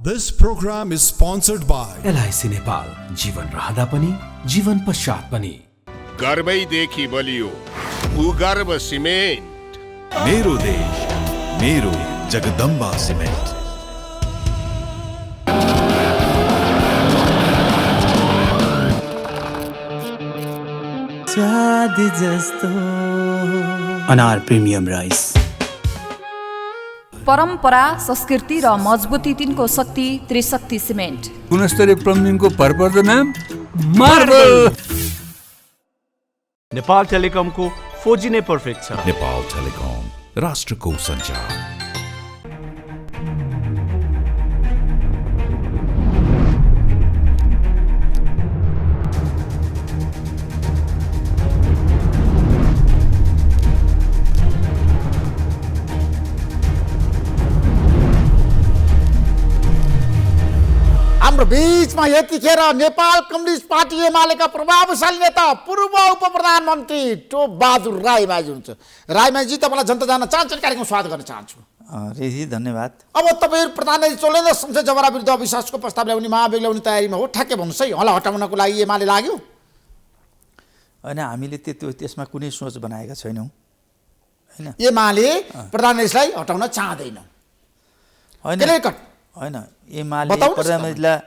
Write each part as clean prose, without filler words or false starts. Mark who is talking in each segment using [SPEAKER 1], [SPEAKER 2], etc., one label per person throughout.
[SPEAKER 1] This program is sponsored by
[SPEAKER 2] LIC Nepal, जीवन रहँदा पनि जीवन पश्चात पनि।
[SPEAKER 3] गर्वैदेखि बलियो भूगर्भ सिमेन्ट।
[SPEAKER 4] मेरो देश मेरो जगदम्बा सिमेन्ट।
[SPEAKER 5] स्वाद जस्तो
[SPEAKER 2] अनार प्रिमियम राइस।
[SPEAKER 6] परम्परा, संस्कृति र मजबुती तिनको शक्ति त्रिशक्ति सिमेन्ट।
[SPEAKER 7] गुणस्तरीय प्लम्बिङको भरपर्दो नाम मार्बल।
[SPEAKER 8] नेपाल टेलिकमको 4G नै पर्फेक्ट छ।
[SPEAKER 4] नेपाल टेलिकम, राष्ट्रको सञ्चार।
[SPEAKER 9] हाम्रो बीचमा यतिखेर नेपाल कम्युनिस्ट पार्टी एमालेका प्रभावशाली नेता पूर्व उप प्रधानमन्त्री टोप बहादुर राईमाझी हुनुहुन्छ। राईमाझी तपाईँलाई जनता जान चाहन्छ, कार्यक्रम स्वागत गर्न चाहन्छु।
[SPEAKER 5] रेजी धन्यवाद।
[SPEAKER 9] अब तपाईँ प्रधानमन्त्री चोलेन्द्र संसद जबरा विरुद्ध अविश्वासको प्रस्ताव ल्याउने महाभियोग ल्याउने तयारीमा हो, ठ्याक्कै भन्नुहोस् है, हल हटाउनको लागि एमाले लाग्यो?
[SPEAKER 5] होइन, हामीले त्यसमा कुनै सोच बनाएका छैनौँ। होइन,
[SPEAKER 9] एमाले प्रधानमन्त्रीलाई हटाउन चाहँदैन।
[SPEAKER 5] होइन, एमाले प्रधानमन्त्रीलाई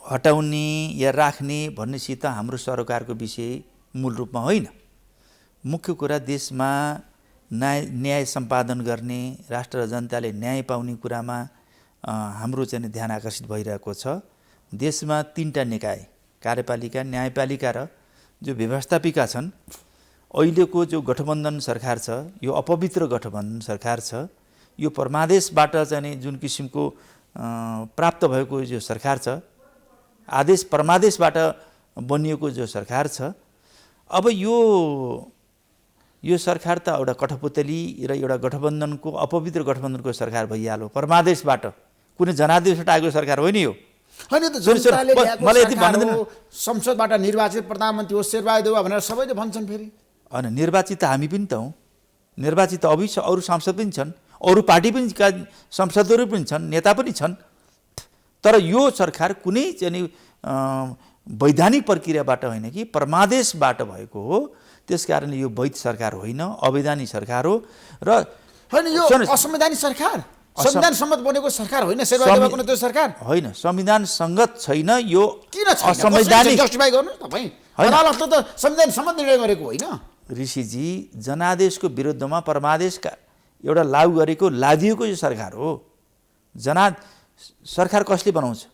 [SPEAKER 5] हटाउने या राख्ने भन्नेसित हाम्रो सरकारको विषय मूल रूपमा होइन। मुख्य कुरा देशमा न्याय सम्पादन गर्ने, राष्ट्र र जनताले न्याय पाउने कुरामा हाम्रो चाहिँ ध्यान आकर्षित भइरहेको छ। देशमा तीनटा निकाय, कार्यपालिका, न्यायपालिका र जो व्यवस्थापिका छन्। अहिलेको जो गठबन्धन सरकार छ, यो अपवित्र गठबन्धन सरकार छ। यो परमादेशबाट चाहिँ जुन किसिमको प्राप्त भएको जो सरकार छ, आदेश परमादेशबाट बनिएको जो सरकार छ, अब यो सरकार त एउटा कठपुतली र एउटा गठबन्धनको अपवित्र गठबन्धनको सरकार भइहाल्यो। परमादेशबाट कुनै जनादेशबाट आएको सरकार होइन यो।
[SPEAKER 9] होइन त, मलाई यति भन्नु दिनु, संसदबाट निर्वाचित प्रधानमन्त्री हो शेरबहादुर देउवा भनेर सबैले भन्छन्। फेरि
[SPEAKER 5] होइन, निर्वाचित त हामी पनि त हौँ, निर्वाचित त अरू सांसद पनि छन्, अरू पार्टी पनि सांसदहरू पनि छन्, नेता पनि छन्। तर यो सरकार कुनै चाहिँ वैधानिक प्रक्रियाबाट होइन कि परमादेशबाट भएको हो। त्यसकारण यो वैध सरकार होइन, अवैधानिक सरकार हो। र
[SPEAKER 9] होइन, यो असंवैधानिक सरकार, संविधान सम्मत बनेको सरकार होइन। शेरबहादुर देउवाको त्यो सरकार
[SPEAKER 5] होइन, संविधान सङ्गत छैन यो।
[SPEAKER 9] किन
[SPEAKER 5] असंवैधानिक
[SPEAKER 9] जस्टिफाई गर्नु तपाईँ? अदालतले त संविधान सम्मत निर्णय गरेको होइन।
[SPEAKER 5] ऋषिजी, जनादेशको विरुद्धमा परमादेशका एउटा लागू गरेको लादिएको यो सरकार हो। सरकार कसले बनाउँछ?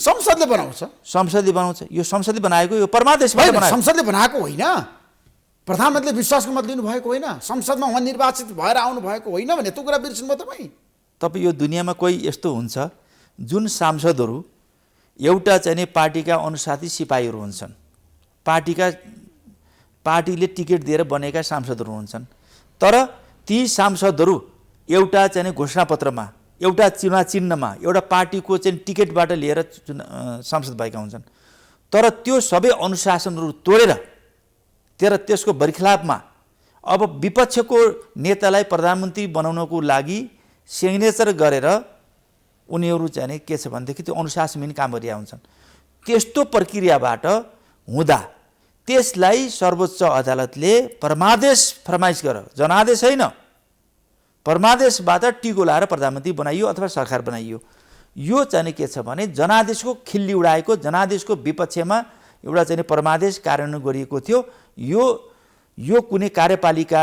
[SPEAKER 9] संसदले बनाउँछ।
[SPEAKER 5] संसदले बनाउँछ। यो संसदले बनाएको, यो परमादेशबाट बनाएको।
[SPEAKER 9] संसदले बनाएको होइन, प्रधानमन्त्रीले विश्वासको मत लिनु भएको होइन, संसदमा उहाँ निर्वाचित भएर आउनु भएको होइन भने त्यो कुरा बिर्सिनुभयो तपाईँ।
[SPEAKER 5] तपाईँ यो दुनियाँमा कोही यस्तो हुन्छ जुन सांसदहरू एउटा चाहिँ पार्टीका अनुसाथी सिपाहीहरू हुन्छन्, पार्टीले टिकट दिएर बनेका सांसदहरू हुन्छन्। तर ती सांसदहरू एउटा चाहिँ घोषणापत्रमा, एउटा चुनाव चिन्हमा, एउटा पार्टीको चाहिँ टिकटबाट लिएर सांसद भएका हुन्छन्। तर त्यो सबै अनुशासनहरू तोडेर त्यसको बरखिलाफमा अब विपक्षको नेतालाई प्रधानमन्त्री बनाउनको लागि सिग्नेचर गरेर उनीहरू चाहिँ के छ भनेदेखि त्यो अनुशासनहीन काम गरिरहेका हुन्छन्। त्यस्तो प्रक्रियाबाट हुँदा त्यसलाई सर्वोच्च अदालतले परमादेश फरमाइस गर, जनादेश होइन, परमादेशबाट टिको लाएर प्रधानमन्त्री बनाइयो अथवा सरकार बनाइयो। यो चाहिँ के छ भने जनादेशको खिल्ली उडाएको, जनादेशको विपक्षमा एउटा चाहिँ परमादेश कार्यान्वयन गरिएको थियो। यो कुनै कार्यपालिका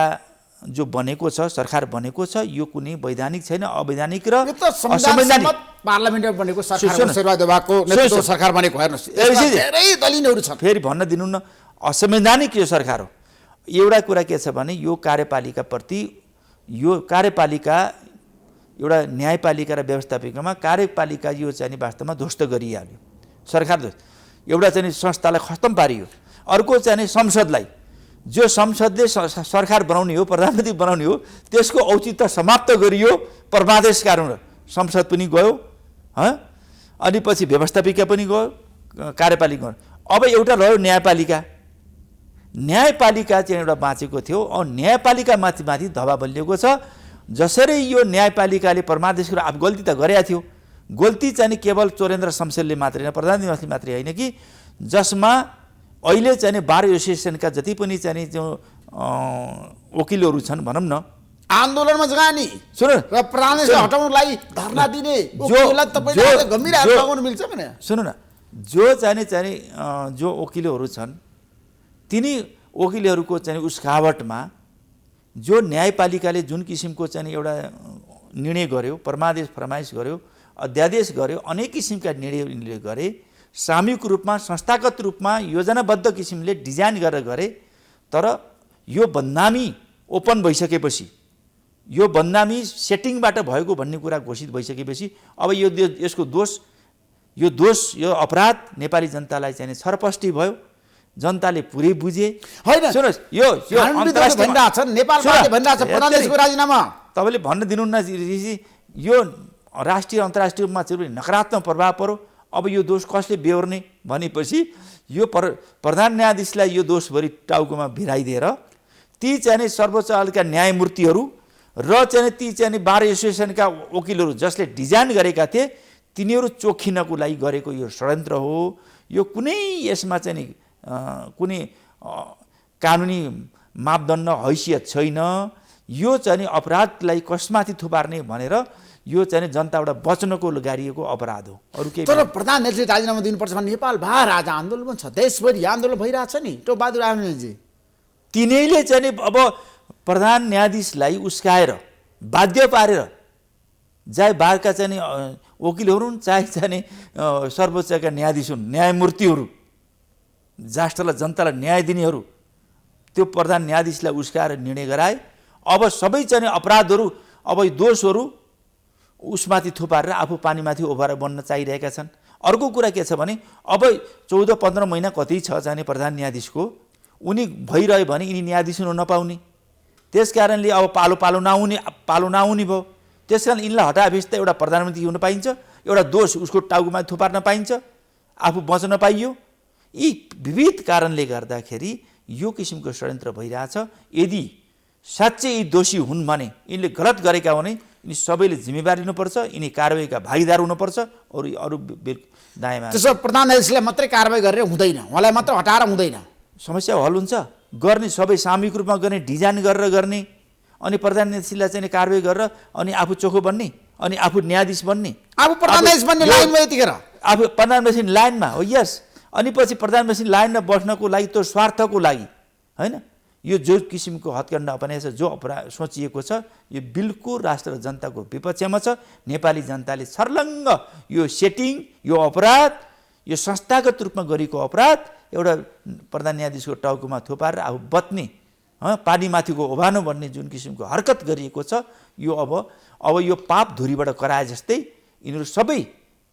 [SPEAKER 5] जो बनेको छ, सरकार बनेको छ, यो कुनै वैधानिक छैन, अवैधानिक र
[SPEAKER 9] असंवैधानिक पार्लियामेन्टमा बनेको सरकार, शेरबहादुर देउवाको नेतृत्वको सरकार बनेको। हेर्नुस्, धेरै दलिलहरू छन्।
[SPEAKER 5] फेरि भन्न दिनु न, असंवैधानिक यो सरकार हो। एउटा कुरा के छ भने यो कार्यपालिकाप्रति, यो कार्यपालिका एउटा न्यायपालिका र व्यवस्थापिकामा कार्यपालिका यो चाहिँ वास्तवमा ध्वस्त गरिहाल्यो। सरकार एउटा चाहिँ संस्थालाई खत्तम पारियो। अर्को चाहिँ संसदलाई, जो संसदले सरकार बनाउने हो, प्रधानमन्त्री बनाउने हो, त्यसको औचित्य समाप्त गरियो। परमादेश कारण संसद पनि गयो, अनि पछि व्यवस्थापिका पनि गयो, कार्यपालिका। अब एउटा रह्यो न्यायपालिका। न्यायपालिका चाहिँ एउटा बाँचेको थियो। अब न्यायपालिका माथि धवा बलिएको छ। जसरी यो न्यायपालिकाले परमादेशको गल्ती त गरेको थियो, गल्ती चाहिँ नि केवल चोरेन्द्र शमशेरले मात्रै होइन, प्रधान निवासले मात्रै होइन कि जसमा अहिले चाहिँ नि बार एसोसिएसनका जति पनि चाहिँ नि जो वकिलहरू छन् भनौँ न,
[SPEAKER 9] आन्दोलनमा जाने
[SPEAKER 5] सुन
[SPEAKER 9] र प्रधानमन्त्रीलाई हटाउनलाई धरना दिने वकिललाई तपाईले गम्भीर हात लगाउन मिल्छ भने
[SPEAKER 5] सुन्नु न, जो चाहिँ नि जो वकिलहरू छन् तिनी वकिलहरूको चाहिँ उसकावटमा जो न्यायपालिकाले जुन किसिमको चाहिँ एउटा निर्णय गर्यो, परमादेश फरमाइस गर्यो, अध्यादेश गर्यो, अनेक किसिमका निर्णय गरे, सामूहिक रूपमा संस्थागत रूपमा योजनाबद्ध किसिमले डिजाइन गरेर गरे। तर यो बदनामी ओपन भइसकेपछि, यो बदनामी सेटिङबाट भएको भन्ने कुरा घोषित भइसकेपछि अब यसको दोष यो अपराध नेपाली जनतालाई चाहिँ छरपष्टि भयो, जनताले पुरै बुझे।
[SPEAKER 9] होइन
[SPEAKER 5] सुन्नुहोस्, यो
[SPEAKER 9] राजीनामा
[SPEAKER 5] तपाईँले भन्न दिनुहुन्न, यो राष्ट्रिय अन्तर्राष्ट्रिय रूपमा चाहिँ नकारात्मक प्रभाव पर्यो। अब यो दोष कसले बेहोर्ने भनेपछि यो प्रधान न्यायाधीशलाई यो दोषभरि टाउकोमा भिराइदिएर ती चाहिँ सर्वोच्च अदालतका न्यायमूर्तिहरू र चाहिँ ती चाहिँ बार एसोसिएसनका वकिलहरू जसले डिजाइन गरेका थिए तिनीहरू चोखिनको लागि गरेको यो षड्यन्त्र हो। यो कुनै यसमा चाहिँ नि कुनै कानुनी मापदण्ड हैसियत छैन। यो चाहिँ नि अपराधलाई कसमाथि थुपार्ने भनेर यो चाहिँ जनताबाट बच्नको गाडिएको अपराध हो, अरू केही।
[SPEAKER 9] तर प्रधानमन्त्रीले राजीनामा दिनुपर्छ भने नेपाल बाहिर आज आन्दोलन छ, देशभरि आन्दोलन भइरहेछ नि। टो बहादुर आर्याजी
[SPEAKER 5] तिनीले चाहिँ अब प्रधान न्यायाधीशलाई उस्काएर बाध्य पारेर चाहे बारका चाहिँ वकिलहरू हुन् चाहे चाहिँ सर्वोच्चका न्यायाधीश हुन्, न्यायमूर्तिहरू, राष्ट्रलाई जनतालाई न्याय दिनेहरू, त्यो प्रधान न्यायाधीशलाई उस्काएर निर्णय गराए। अब सबै चाहिँ अपराधहरू, अब दोषहरू उसमाथि थुपारेर आफू पानीमाथि ओभार बन्न चाहिरहेका छन्। अर्को कुरा के छ भने अब 14-15 महिना कति छ जाने प्रधान न्यायाधीशको, उनी भइरह्यो भने यिनी न्यायाधीश हुन नपाउने। त्यस कारणले अब पालो नआउने भयो। त्यस कारण यिनलाई हटाएपछि त एउटा प्रधानमन्त्री हुन पाइन्छ, एउटा दोष उसको टाउकोमा थुपार्न पाइन्छ, आफू बच्न पाइयो। यी विविध कारणले गर्दाखेरि यो किसिमको षड्यन्त्र भइरहेछ। यदि साँच्चै यी दोषी हुन् भने, यिनले गलत गरेका भने यिनी सबैले जिम्मेवारी लिनुपर्छ, यिनी कारबाहीका भागीदार हुनुपर्छ। अरू दायाँमा
[SPEAKER 9] त्यसो प्रधान न्यायाधीशले मात्रै कारबाही गरेर हुँदैन, उहाँलाई मात्र हटाएर हुँदैन।
[SPEAKER 5] समस्या हल हुन्छ गर्ने, सबै सामूहिक रूपमा गर्ने, डिजाइन गरेर गर्ने, अनि प्रधान न्यायाधीशलाई चाहिँ कारबाही गरेर अनि आफू चोखो बन्ने, अनि आफू न्यायाधीश बन्ने,
[SPEAKER 9] आफू प्रधान न्यायाधीश बन्ने लाइनमा यतिखेर
[SPEAKER 5] आफू प्रधान न्यायाधीश लाइनमा हो। यस, अनि पछि प्रधान न्यायाधीश लाइनमा बस्नको लागि त्यो स्वार्थको लागि होइन, यो जो किसिमको हत्केण्ड अपनाएछ, जो अपराध सोचिएको छ, यो बिल्कुल राष्ट्र र जनताको विपक्षमा छ। नेपाली जनताले छर्लङ्ग यो सेटिङ, यो अपराध, यो संस्थागत रूपमा गरेको अपराध एउटा प्रधान न्यायाधीशको टाउकोमा थुपारेर आफू बत्ने, पानीमाथिको ओभानो भन्ने जुन किसिमको हरकत गरिएको छ, यो अब यो पाप धुरीबाट कराए जस्तै यिनीहरू सबै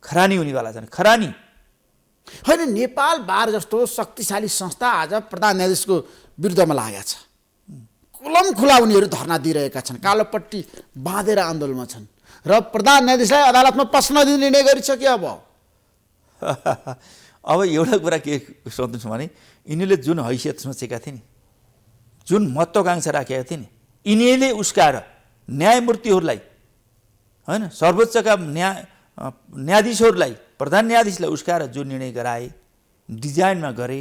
[SPEAKER 5] खरानी हुनेवाला छन्। खरानी
[SPEAKER 9] होइन, नेपाल बार जस्तो शक्तिशाली संस्था आज प्रधान न्यायाधीशको विरुद्धमा लागेका छ। खुलम खुला उनीहरू धरना दिइरहेका छन्, कालोपट्टि बाँधेर आन्दोलनमा छन् र प्रधान न्यायाधीशलाई अदालतमा पस्न दिने निर्णय गरिसक्यो।
[SPEAKER 5] अब एउटा कुरा के सोध्नु छ भने यिनीहरूले जुन हैसियत सोचेका थिए नि, जुन महत्त्वाकांक्षा राखेका थिए नि, यिनीहरूले उस्काएर न्यायमूर्तिहरूलाई होइन, सर्वोच्चका न्यायाधीशहरूलाई, प्रधान न्यायाधीशलाई उस्काएर जो निर्णय गराए, डिजाइनमा गरे,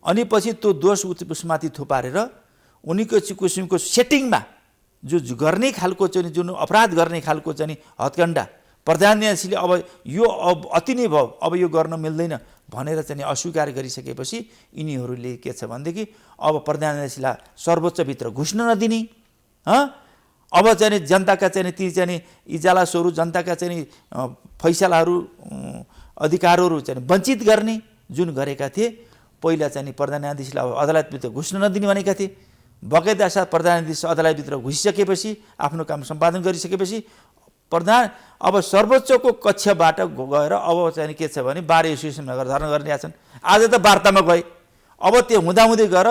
[SPEAKER 5] अनि पछि त्यो दोष उसमाथि थुपारेर उनीको किसिमको सेटिङमा जो गर्ने खालको चाहिँ जुन अपराध गर्ने खालको चाहिँ हत्कण्डा प्रधान न्यायाधीशले अब यो अति नै भयो, अब यो गर्न मिल्दैन भनेर चाहिँ अस्वीकार गरिसकेपछि यिनीहरूले के छ भनेदेखि अब प्रधान न्यायाधीशलाई सर्वोच्चभित्र घुस्न नदिने, अब चाहिँ जनताका चाहिँ ती चाहिँ इजलासहरू, जनताका चाहिँ फैसलाहरू, अधिकारहरू चाहिँ वञ्चित गर्ने जुन गरेका थिए। पहिला चाहिँ प्रधान न्यायाधीशलाई अब अदालतभित्र घुस्न नदिने भनेका थिए। बगैँचा साथ प्रधान न्यायाधीश अदालतभित्र घुसिसकेपछि, आफ्नो काम सम्पादन गरिसकेपछि अब सर्वोच्चको कक्षबाट गएर अब चाहिँ के छ भने बार एसोसिएसनमा गएर धर्ना गरिरहेका छन्। आज त वार्तामा गए, अब त्यो हुँदाहुँदै गएर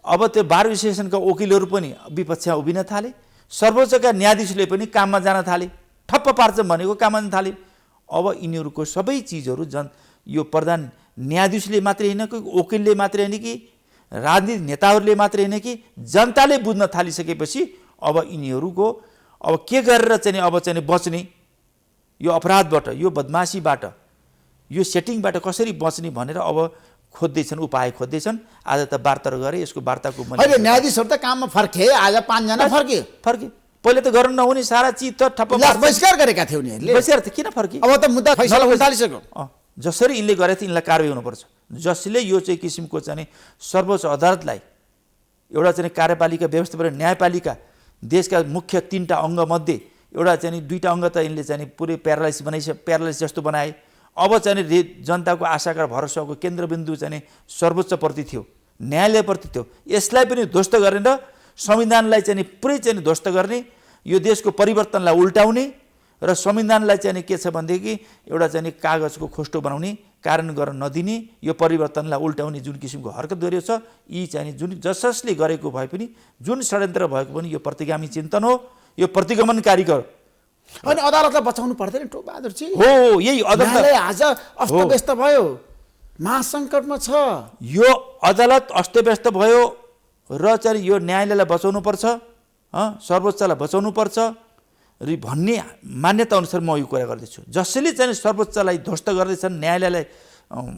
[SPEAKER 5] अब त्यो बार एसोसिएसनका वकिलहरू पनि विपक्षमा उभिन थाले, सर्वोच्चका न्यायाधीशले पनि काममा जान थाले, ठप्प पार्छ भनेको काममा जान थाले। अब यिनीहरूको सबै चिजहरू यो प्रधान न्यायाधीशले मात्रै होइन कि वकिलले मात्रै होइन कि राजनीतिक नेताहरूले मात्रै होइन कि जनताले बुझ्न थालिसकेपछि अब यिनीहरूको अब के गरेर चाहिँ अब चाहिँ बच्ने, यो अपराधबाट, यो बदमासीबाट, यो सेटिङबाट कसरी बच्ने भनेर अब खोज्दैछन्, उपाय खोज्दैछन्। आज त वार्ता गरे, यसको वार्ताको
[SPEAKER 9] अहिले न्यायाधीशहरू त काममा फर्के, आज 5 जना फर्के।
[SPEAKER 5] पहिले त गर्न नहुने सारा चिज त ठप्प
[SPEAKER 9] बहिष्कार गरेका थिए उनीहरूले।
[SPEAKER 5] बहिष्कार त किन फर्के?
[SPEAKER 9] अब त मुद्दा फैसला हुन थालिसक्यो।
[SPEAKER 5] जसरी यिनले गरे थिए यिनलाई कारबाही हुनुपर्छ। जसले यो चाहिँ किसिमको चाहिँ सर्वोच्च अदालतलाई एउटा चाहिँ कार्यपालिका व्यवस्थापन न्यायपालिका देशका मुख्य 3टा अङ्गमध्ये एउटा चाहिँ 2टा अङ्ग त यिनले चाहिँ पुरै प्यारालाइसिस जस्तो बनाए। अब चाहिँ जनताको आशाका भरोसाको केन्द्रबिन्दु चाहिँ सर्वोच्चप्रति थियो, न्यायालयप्रति थियो। यसलाई पनि ध्वस्त गरेर संविधानलाई चाहिँ पुरै चाहिँ ध्वस्त गर्ने, यो देशको परिवर्तनलाई उल्टाउने र संविधानलाई चाहिँ के छ भनेदेखि एउटा चाहिँ कागजको खोस्टो बनाउने, कार्यान्वयन गर्न नदिने, यो परिवर्तनलाई उल्टाउने जुन किसिमको हरकत गरिएको छ, यी चाहिँ जुन जसले गरेको भए पनि, जुन षड्यन्त्र भएको पनि यो प्रतिगामी चिन्तन हो, यो प्रतिगमनकारी हो।
[SPEAKER 9] अनि अदालतलाई बचाउनु पर्दैन टोपबहादुरजी?
[SPEAKER 5] हो, यही अदालत
[SPEAKER 9] आज अस्तव्यस्त भयो, महासङ्कटमा छ।
[SPEAKER 5] यो अदालत अस्तव्यस्त भयो र चाहिँ यो न्यायालयलाई बचाउनुपर्छ, सर्वोच्चलाई बचाउनुपर्छ र भन्ने मान्यता अनुसार म यो कुरा गर्दैछु। जसले चाहिँ सर्वोच्चलाई ध्वस्त गर्दैछन्, न्यायालयलाई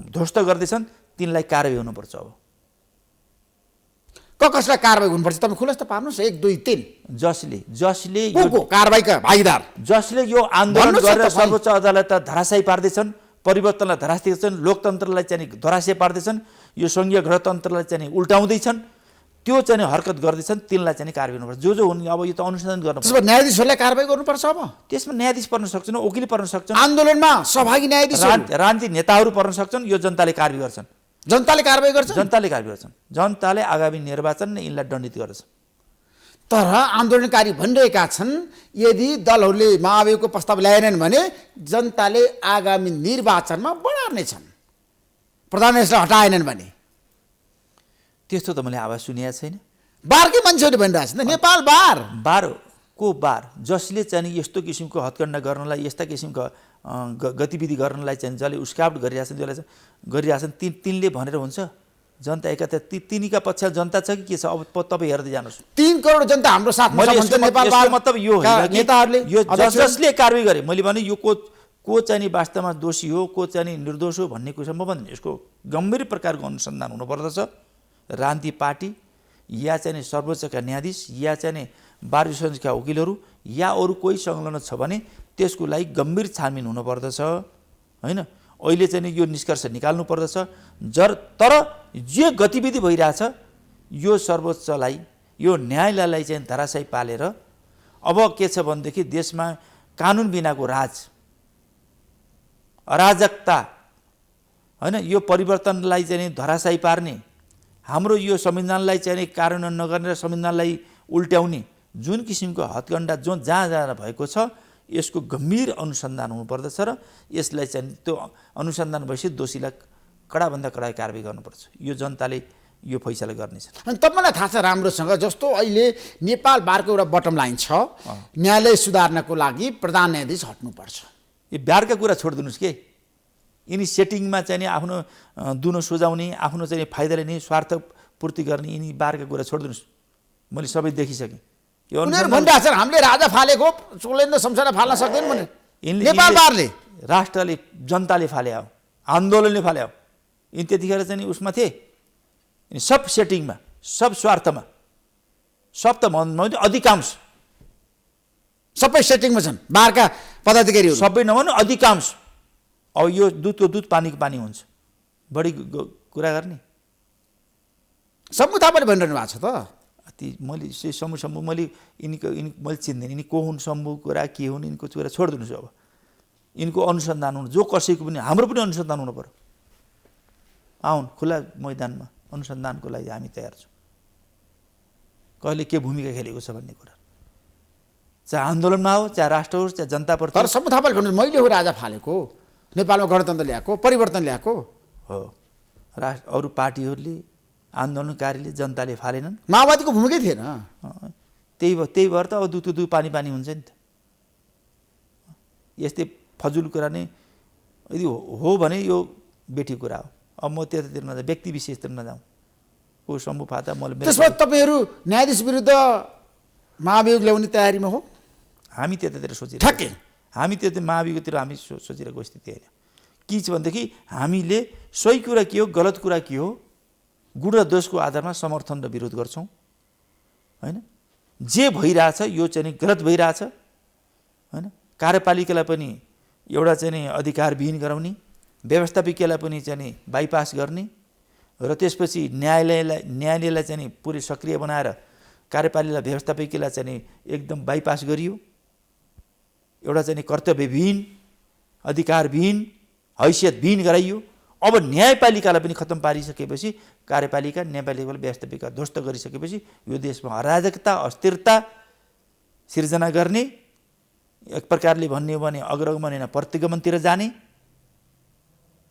[SPEAKER 5] ध्वस्त गर्दैछन्, तिनलाई कारबाही हुनुपर्छ। अब
[SPEAKER 9] कसलाई कारबाही हुनुपर्छ तपाईँ खुलस्त पार्नुहोस्। 1 2 3
[SPEAKER 5] जसले
[SPEAKER 9] कारबाहीका भागीदार,
[SPEAKER 5] जसले यो आन्दोलन गरेर सर्वोच्च अदालतलाई धराशायी पार्दैछन्, परिवर्तनलाई धराशायी गर्छन्, लोकतन्त्रलाई चाहिँ धराशायी पार्दैछन्, यो सङ्घीय गणतन्त्रलाई चाहिँ उल्टाउँदैछन्, त्यो चाहिँ हरकत गर्दैछन्, तिनलाई चाहिँ कारबाही हुनुपर्छ। जो हुन् अब यो त अनुसन्धान गर्नुपर्छ।
[SPEAKER 9] त्यसमा न्यायाधीशहरूलाई कारबाही गर्नुपर्छ। अब
[SPEAKER 5] त्यसमा न्यायाधीश पर्न सक्छन्, वकिल पर्न सक्छन्,
[SPEAKER 9] आन्दोलनमा सहभागी न्यायाधीश,
[SPEAKER 5] राजनीतिक नेताहरू पर्न सक्छन्। यो जनताले कारबाही गर्छन्,
[SPEAKER 9] जनताले कारबाही गर्छ,
[SPEAKER 5] जनताले कारबाही गर्छन्। जनताले आगामी निर्वाचन नै यिनलाई दण्डित गर्छ।
[SPEAKER 9] तर आन्दोलनकारी भनिरहेका छन् यदि दलहरूले महाभियोगको प्रस्ताव ल्याएनन् भने जनताले आगामी निर्वाचनमा बढार्नेछन्, प्रधान यसलाई हटाएनन् भने।
[SPEAKER 5] त्यस्तो त मैले आवाज सुनेको छैन।
[SPEAKER 9] बारकै मान्छेहरूले भनिरहेको छ नेपाल
[SPEAKER 5] बार जसले चाहिँ यस्तो किसिमको हत्कण्डा गर्नलाई, यस्ता किसिमको गतिविधि गर्नलाई चाहिँ जसले उस्कावट गरिरहेछन्, जसलाई गरिरहेछन्, तिनले भनेर हुन्छ? जनता एकातिर तिनीका पक्ष जनता छ कि के छ? अब तपाईँ हेर्दै जानुहोस्।
[SPEAKER 9] 3 करोड जनता हाम्रो साथमा छ भन्छ नेपाल
[SPEAKER 5] मतलब यो
[SPEAKER 9] नेताहरूले,
[SPEAKER 5] यो जसले कारबाही गरे, मैले भने यो को चाहिँ वास्तवमा दोषी हो, को चाहिँ निर्दोष हो भन्ने कुरामा म भन्छु। यसको गम्भीर प्रकारको अनुसन्धान हुनुपर्दछ। राजनीतिक पार्टी या चाहिँ सर्वोच्चका न्यायाधीश या चाहिँ बार विश्वका वकिलहरू या अरू कोही संलग्न छ भने त्यसको लागि गम्भीर छानबिन हुनुपर्दछ, होइन? अहिले चाहिँ यो निष्कर्ष निकाल्नु पर्दछ। तर जे गतिविधि भइरहेछ यो सर्वोच्चलाई, यो न्यायालयलाई चाहिँ धराशायी पालेर अब के छ भनेदेखि देशमा कानुन बिनाको राज, अराजकता, होइन? यो परिवर्तनलाई चाहिँ धराशायी पार्ने, हाम्रो यो संविधानलाई चाहिँ कार्यान्वयन नगर्ने, संविधानलाई उल्ट्याउने जुन किसिमको हत्कण्डा जहाँ भएको छ, यसको गम्भीर अनुसन्धान हुनुपर्दछ र यसलाई चाहिँ त्यो अनुसन्धान भएपछि दोषीलाई कडाभन्दा कडा कारबाही गर्नुपर्छ। यो जनताले यो फैसला गर्नेछ।
[SPEAKER 9] अनि तपाईँलाई थाहा छ राम्रोसँग, जस्तो अहिले नेपाल बारको एउटा बटम लाइन छ, न्यायालय सुधार्नको लागि प्रधान न्यायाधीश हट्नुपर्छ।
[SPEAKER 5] यो बारका कुरा छोडिदिनुहोस् के, यिनी सेटिङमा चाहिँ आफ्नो दुनो सुझाउने, आफ्नो चाहिँ फाइदा लिने, स्वार्थ पूर्ति गर्ने यिनी बारका कुरा छोडिदिनुहोस्। मैले सबै देखिसकेँ।
[SPEAKER 9] उनीहरू भनिरहेको छन् हामीले राजा फालेको चोलेन्द्र शमशेरलाई फाल्न सक्दैन भने। नेपाल बारले,
[SPEAKER 5] राष्ट्रले, जनताले फाले हो, आन्दोलनले फाले हो। यिनी त्यतिखेर चाहिँ उसमा थिए, सब सेटिङमा, सब स्वार्थमा, सब त भन्नु अधिकांश
[SPEAKER 9] सबै सेटिङमा छन् बारका पदाधिकारीहरू,
[SPEAKER 5] सबै नभन्नु अधिकांश। अब यो दुधको दुध पानीको पानी हुन्छ, बढी कुरा गर्ने।
[SPEAKER 9] शम्भु थापाले भनिरहनु भएको छ त।
[SPEAKER 5] मैले शम्भु मैले मैले चिन्दैन, यिनी को हुन्, शम्भु कुरा के हुन्, यिनको कुरा छोडिदिनुहोस्। अब यिनको अनुसन्धान हुनु, जो कसैको पनि, हाम्रो पनि अनुसन्धान हुनु पर्यो। आउन् खुला मैदानमा अनुसन्धानको लागि हामी तयार छौँ। कहिले के भूमिका खेलेको छ भन्ने कुरा, चाहे आन्दोलनमा हो, चाहे राष्ट्र होस्, चाहे जनताप्रति।
[SPEAKER 9] तर शम्भु थापाले भन्नु मैले हो राजा फालेको, नेपालमा गणतन्त्र ल्याएको, परिवर्तन ल्याएको
[SPEAKER 5] हो। अरू पार्टीहरूले, आन्दोलनकारीले, जनताले फालेनन्।
[SPEAKER 9] माओवादीको भूमिकै थिएन।
[SPEAKER 5] त्यही भएर त अब दुध पानी पानी हुन्छ नि त। यस्तै फजुल कुरा नै यदि हो भने यो बेठी कुरा हो। अब म त्यतातिर नजाउँ, व्यक्ति विशेषतिर नजाउँ। को शम्भु फाता मैले
[SPEAKER 9] त्यसमा तपाईँहरू न्यायाधीश विरुद्ध महाभियोग ल्याउने तयारीमा हो?
[SPEAKER 5] हामी त्यतातिर सोचिरहेको
[SPEAKER 9] ठ्याक्कै
[SPEAKER 5] हामी त्यो महाभियोगतिर हामी सोचिरहेको स्थिति होइन। के छ भनेदेखि हामीले सही कुरा के हो गलत कुरा के हो गुण र दोषको आधारमा समर्थन र विरोध गर्छौँ होइन। जे भइरहेछ यो चाहिँ नि गलत भइरहेछ होइन। कार्यपालिकालाई पनि एउटा चाहिँ नि अधिकारविहीन गराउने, व्यवस्थापिकालाई पनि चाहिँ नि बाइपास गर्ने र त्यसपछि न्यायालयलाई चाहिँ नि पुरै सक्रिय बनाएर कार्यपालिका व्यवस्थापिकालाई चाहिँ नि एकदम बाइपास गरियो। एउटा चाहिँ नि कर्तव्यविहीन, अधिकारविहीन, हैसियतविहीन गराइयो। अब न्यायपालिकालाई पनि खत्तम पारिसकेपछि कार्यपालिका न्यायपालिकालाई व्यवस्थापिका ध्वस्त गरिसकेपछि यो देशमा अराजकता अस्थिरता सिर्जना गर्ने, एक प्रकारले भन्ने हो भने अग्रगमन होइन प्रतिगमनतिर जाने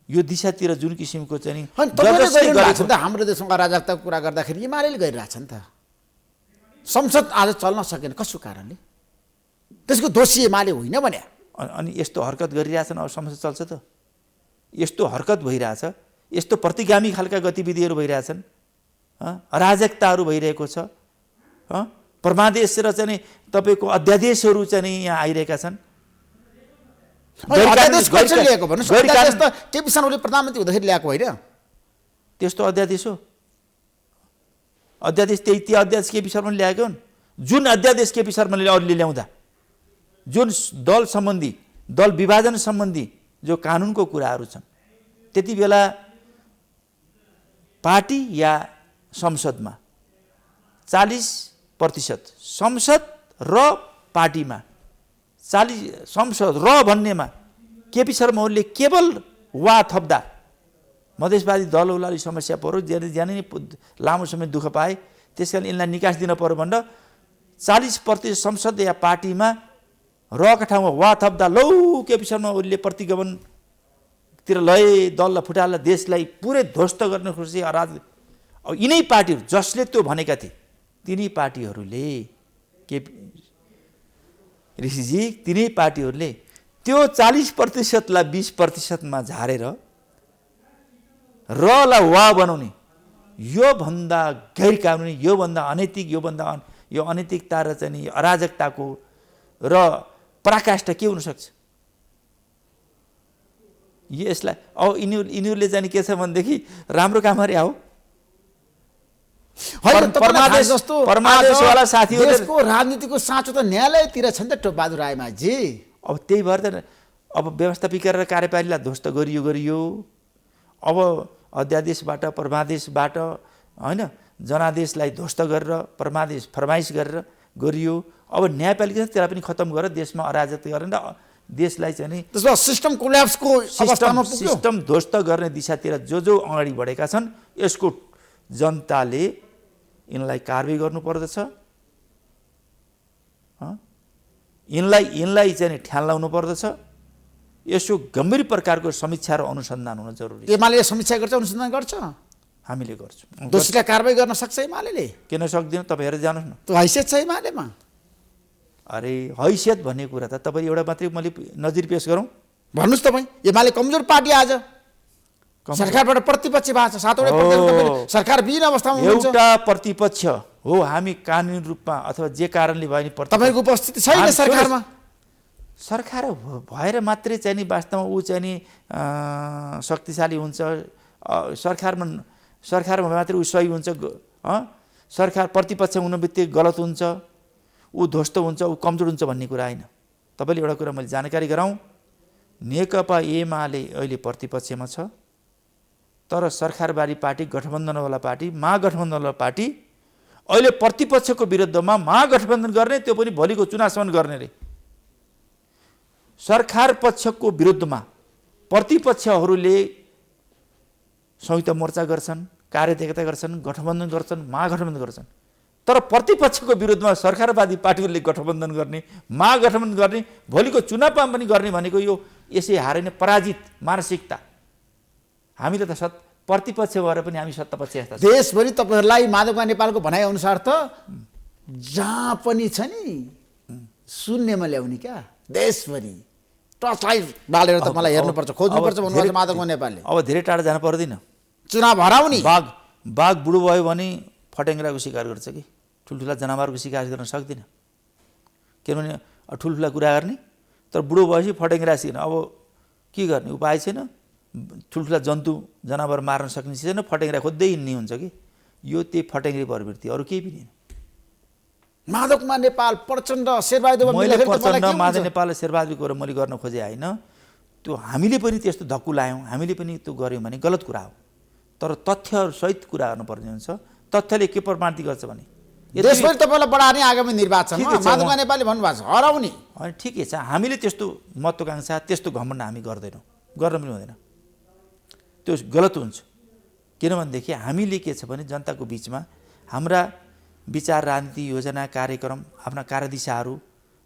[SPEAKER 5] यो दिशातिर जुन किसिमको चाहिँ
[SPEAKER 9] हाम्रो देशमा अराजकताको कुरा गर्दाखेरि एमालेले गरिरहेछ नि त। संसद आज चल्न सकेन कसो कारणले? त्यसको दोषी एमाले होइन भने
[SPEAKER 5] अनि यस्तो हरकत गरिरहेछन् अब संसद चल्छ त? यस्तो हरकत भइरहेछ, यस्तो प्रतिगामी खालका गतिविधिहरू भइरहेछन्, अराजकताहरू भइरहेको छ, परमादेश र चाहिँ तपाईँको अध्यादेशहरू चाहिँ नि यहाँ आइरहेका छन्।
[SPEAKER 9] केपी शर्माले प्रधानमन्त्री हुँदाखेरि ल्याएको होइन
[SPEAKER 5] त्यस्तो अध्यादेश हो? अध्यादेश त्यही अध्यादेश केपी शर्माले ल्याएको हुन्। जुन अध्यादेश केपी शर्माले अरूले ल्याउँदा जुन दल सम्बन्धी दल विभाजन सम्बन्धी जो कानुनको कुराहरू छन् त्यति बेला पार्टी या संसदमा 40% संसद र पार्टीमा 40 संसद र भन्नेमा केपी शर्मा ओलीले केवल वा थप्दा मधेसवादी दलहरूलाई समस्या पर्यो, ज्यानै लामो समय दुःख पाए, त्यसकारण यिनलाई निकास दिन पर्यो भनेर 40% संसद या पार्टीमा रका ठाउँमा वा थप्दा लौ केपी शर्मा ओलीले प्रतिगमनतिर लए, दललाई फुटाल्दा देशलाई पुरै ध्वस्त गर्न खोजे अब यिनै पार्टीहरू जसले त्यो भनेका थिए तिनै पार्टीहरूले ऋषिजी तिनै पार्टीहरूले त्यो 40%लाई 20%मा झारेर रलाई वा बनाउने योभन्दा गैर कानुनी, योभन्दा अनैतिक, यो अनैतिकता र चाहिँ नि अराजकताको र पराकाष्ठा के हुनसक्छ? यसलाई अब यिनीहरूले चाहिँ के छ भनेदेखि राम्रो काम गरे हो। परमादेशवाला साथीहरूले
[SPEAKER 9] देशको राजनीतिको साँचो त न्यायालयतिर छ नि त टोपबहादुर रायमाझी।
[SPEAKER 5] अब त्यही भएर त अब व्यवस्थापिका र कार्यपालिकालाई ध्वस्त गरियो। अब अध्यादेशबाट परमादेशबाट होइन जनादेशलाई ध्वस्त गरेर परमादेश फरमाइस गरेर गरियो। अब न्यायपालिका त्यसलाई पनि खत्तम गरेर देशमा अराजकता गरेर देशलाई चाहिँ नि
[SPEAKER 9] त्यसमा सिस्टम कोल्याप्सको अवस्थामा पुग्यो।
[SPEAKER 5] सिस्टम ध्वस्त गर्ने दिशातिर जो अगाडि बढेका छन् यसको जनताले यिनलाई कारबाही गर्नुपर्दछ। यिनलाई चाहिँ ठ्याल लाउनु पर्दछ। यसो गम्भीर प्रकारको समीक्षा र अनुसन्धान हुन जरुरी छ।
[SPEAKER 9] एमाले समीक्षा गर्छ, अनुसन्धान गर्छ,
[SPEAKER 5] हामीले गर्छौँ।
[SPEAKER 9] दोषीलाई कारबाही गर्न सक्छ एमाले?
[SPEAKER 5] किन सक्दैन? तपाईँ हेरेर जानुहोस् न।
[SPEAKER 9] त्यो हैसियत छ एमालेमा?
[SPEAKER 5] अरे हैसियत भन्ने कुरा त तपाईँ एउटा मात्रै मैले नजिर पेश गरौँ
[SPEAKER 9] भन्नुहोस् तपाईँ। एमाले कमजोर पार्टी आज सरकारबाट प्रतिपक्ष भएको छ, 7 वटा सरकार विहीन अवस्थामा हुनुहुन्छ।
[SPEAKER 5] एउटा प्रतिपक्ष हो हामी कानुनी रूपमा अथवा जे कारणले भयो नि
[SPEAKER 9] तपाईँको उपस्थिति छैन सरकारमा।
[SPEAKER 5] सरकार भएर मात्रै चाहिँ नि वास्तवमा ऊ चाहिँ नि शक्तिशाली हुन्छ, सरकारमा मात्रै ऊ सही हुन्छ, सरकार प्रतिपक्ष हुन बित्तिकै गलत हुन्छ, ऊ ध्वस्त हुन्छ, ऊ कमजोर हुन्छ भन्ने कुरा होइन। तपाईँले एउटा कुरा मैले जानकारी गराउँ, नेकपा एमाले अहिले प्रतिपक्षमा छ तर सरकारवादी पार्टी गठबन्धनवाला पार्टी महागठबन्धनवाला पार्टी अहिले प्रतिपक्षको विरुद्धमा महागठबन्धन गर्ने, त्यो पनि भोलिको चुनावसम्म गर्ने रे। सरकार पक्षको विरुद्धमा प्रतिपक्षहरूले संयुक्त मोर्चा गर्छन्, कार्यदेख्यता गर्छन्, गठबन्धन गर्छन्, महागठबन्धन गर्छन्, तर प्रतिपक्षको विरुद्धमा सरकारवादी पार्टीहरूले गठबन्धन गर्ने, महागठबन्धन गर्ने, भोलिको चुनावमा पनि गर्ने भनेको यो यसै हारेन पराजित मानसिकता। हामीले त प्रतिपक्ष भएर पनि हामी सत्तापक्ष जस्ता छौँ।
[SPEAKER 9] देशभरि तपाईँहरूलाई माधवका नेपालको भनाइअनुसार त जहाँ पनि छ नि शून्यमा ल्याउने क्या, देशभरि टर्चलाइट बालेर त मलाई हेर्नुपर्छ, खोज्नुपर्छ भन्नुहुन्छ माधवका नेपालले।
[SPEAKER 5] अब धेरै टाढा जानु पर्दैन,
[SPEAKER 9] चुनाव हराउने।
[SPEAKER 5] बाघ बुढो भयो भने फटेङ्ग्राको शिकार गर्छ कि ठुल्ठुला जनावरको शिकार गर्न सक्दैन। किनभने ठुल्ठुला कुरा गर्ने तर बुढो भएपछि फटेङ्ग्रा सिक्न अब के गर्ने उपाय छैन ठुल्ठुला जन्तु जनावर मार्न सक्ने छैन फटेङ्ग्रा खोज्दै हिँड्ने हुन्छ कि यो त्यही फटेङ्ग्रे प्रवृत्ति अरू केही पनि होइन
[SPEAKER 9] माधवकुमार नेपाल प्रचण्ड शेरबहादुर
[SPEAKER 5] मैले प्रचण्ड माधव नेपाल शेरबहादुर मैले गर्न खोजे होइन त्यो हामीले पनि त्यस्तो धक्कु लायौँ हामीले पनि त्यो गऱ्यौँ भने गलत कुरा हो तर तथ्यसहित कुरा गर्नुपर्ने हुन्छ तथ्यले के प्रमाणित गर्छ भने
[SPEAKER 9] देशभरि तपाईँलाई बढार्ने आगामी निर्वाचनमा माधवकुमार नेपालले भन्नुभएको छ हराउने
[SPEAKER 5] होइन ठिकै छ हामीले त्यस्तो महत्त्वाकांक्षा त्यस्तो घमण्ड हामी गर्दैनौँ गर्न पनि हुँदैन त्यो गलत हुन्छ किनभनेदेखि हामीले के छ भने जनताको बिचमा हाम्रा विचार राजनीति योजना कार्यक्रम आफ्ना कार्यदिशाहरू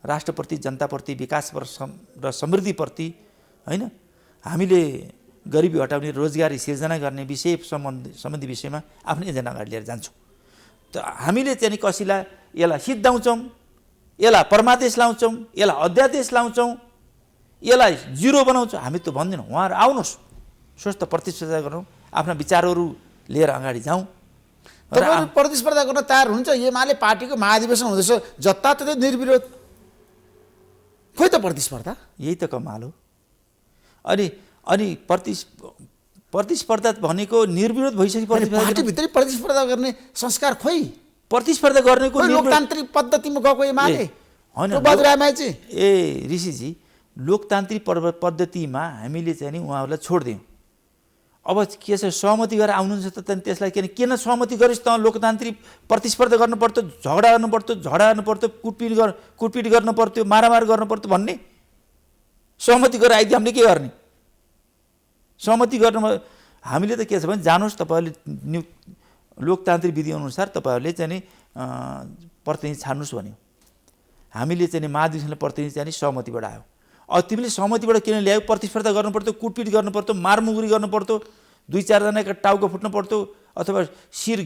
[SPEAKER 5] राष्ट्रप्रति जनताप्रति विकास र समृद्धिप्रति होइन हामीले गरिबी हटाउने रोजगारी सिर्जना गर्ने विषय सम्बन्धी विषयमा आफ्नो एजेन्डा अगाडि लिएर जान्छौँ त हामीले चाहिँ कसैलाई यसलाई सिद्धाउँछौँ यसलाई परमादेश लाउँछौँ यसलाई अध्यादेश लाउँछौँ यसलाई जिरो बनाउँछौँ हामी त भन्दैनौँ उहाँहरू आउनुहोस् स्वस्थ प्रतिस्पर्धा गरौँ आफ्ना विचारहरू लिएर अगाडि जाउँ
[SPEAKER 9] तपाईहरु प्रतिस्पर्धा गर्न तयार हुन्छ एमाले पार्टीको महाधिवेशन हुँदैछ जताततै निर्विरोध खोइ त प्रतिस्पर्धा
[SPEAKER 5] यही त कमाल हो अनि प्रतिस्पर्धा भनेको निर्विरोध भइसकेपछि
[SPEAKER 9] पार्टीभित्रै प्रतिस्पर्धा गर्ने संस्कार खोइ
[SPEAKER 5] प्रतिस्पर्धा गर्नेको
[SPEAKER 9] लोकतान्त्रिक पद्धतिमा गएको एमाले
[SPEAKER 5] होइन ए ऋषिजी लोकतान्त्रिक पद्धतिमा हामीले चाहिँ नि उहाँहरूलाई छोड्दियौँ अब के छ सहमति गरेर आउनुहुन्छ त त्यसलाई किन सहमति गरिस् त लोकतान्त्रिक प्रतिस्पर्धा गर्नु पर्थ्यो झगडा गर्नु पर्थ्यो कुटपिट गर्नु पर्थ्यो मारामार गर्नु पर्थ्यो भन्ने सहमति गरेर आइदियो हामीले के गर्ने सहमति गर्न हामीले त के छ भने जानुहोस् तपाईँहरूले लोकतान्त्रिक विधिअनुसार तपाईँहरूले चाहिँ नि प्रतिनिधि छान्नुहोस् भन्यो हामीले चाहिँ महाधिवेशनले प्रतिनिधि चाहिँ सहमतिबाट आयो अब तिमीले सहमतिबाट किन ल्यायो प्रतिस्पर्धा गर्नु पर्थ्यो कुटपिट गर्नु पर्थ्यो मारमुगुरी गर्नु पर्थ्यो 2-4जनाका टाउको फुट्नु पर्थ्यो अथवा शिर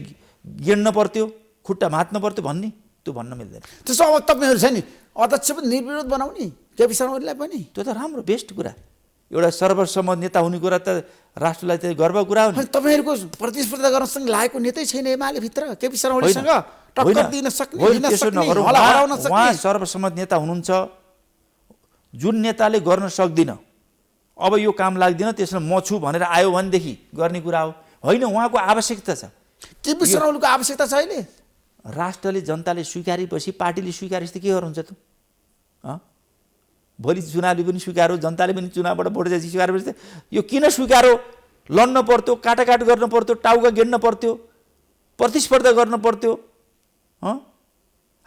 [SPEAKER 5] गिड्न पर्थ्यो खुट्टा भाँच्न पर्थ्यो भन्ने त्यो भन्न मिल्दैन
[SPEAKER 9] त्यसो अब तपाईँहरू छ नि अध्यक्ष पनि निर्विरोध बनाउने केपी शर्मा ओलीलाई पनि
[SPEAKER 5] त्यो त राम्रो बेस्ट कुरा एउटा सर्वसम्मत नेता हुने कुरा त राष्ट्रलाई चाहिँ गर्वको कुरा हो नि
[SPEAKER 9] तपाईँहरूको प्रतिस्पर्धा गर्नसँग लागेको नेतै छैन एमाले भित्र केपी शर्मा ओलीसँग टक्कर दिन सक्ने
[SPEAKER 5] उहाँ सर्वसम्मत नेता हुनुहुन्छ जुन नेताले गर्न सक्दिन अब यो काम लाग्दैन त्यसमा म छु भनेर आयो भनेदेखि गर्ने कुरा हो होइन उहाँको आवश्यकता छ
[SPEAKER 9] केपी शर्मा ओलीको आवश्यकता छ अहिले
[SPEAKER 5] राष्ट्रले जनताले स्वीकारेपछि पार्टीले स्वीकारेपछि त के गर्नुहुन्छ त भोलि चुनावले पनि स्वीकारो जनताले पनि चुनावबाट भोट दिएपछि स्वीकारेपछि त यो किन स्वीकारो लड्न पर्थ्यो काटाकाट गर्न पर्थ्यो टाउका गेड्न पर्थ्यो प्रतिस्पर्धा गर्न पर्थ्यो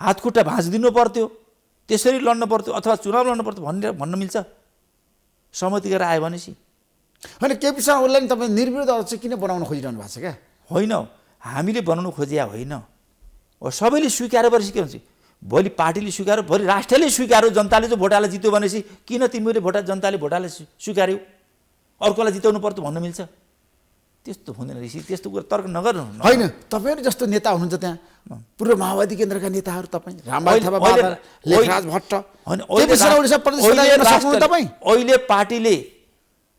[SPEAKER 5] हातखुट्टा भाँचिदिनु पर्थ्यो त्यसरी लड्न पर्थ्यो अथवा चुनाव लड्न पर्थ्यो भनेर भन्न मिल्छ सहमति गरेर आयो भनेपछि
[SPEAKER 9] होइन केपी शर्मा ओलीलाई तपाईँ निर्विरोध अध्यक्ष किन बनाउन खोजिरहनु भएको छ क्या
[SPEAKER 5] होइन हामीले बनाउनु खोजिया होइन सबैले स्वीकारेपछि के हुन्छ भोलि पार्टीले स्वीकार्यो भोलि राष्ट्रले स्वीकार्यो जनताले जो भोटाले जित्यो भनेपछि किन तिमीले जनताले भोटाले स्वीकार्यो अर्कोलाई जिताउनु पर्थ्यो भन्न मिल्छ त्यस्तो हुँदैन ऋषि त्यस्तो कुरा तर्क नगर्नु
[SPEAKER 9] होइन तपाईँहरू जस्तो नेता हुनुहुन्छ त्यहाँ पूर्व माओवादी केन्द्रका नेताहरू तपाईँ रामबहादुर थापा लेखराज भट्ट
[SPEAKER 5] अहिले पार्टीले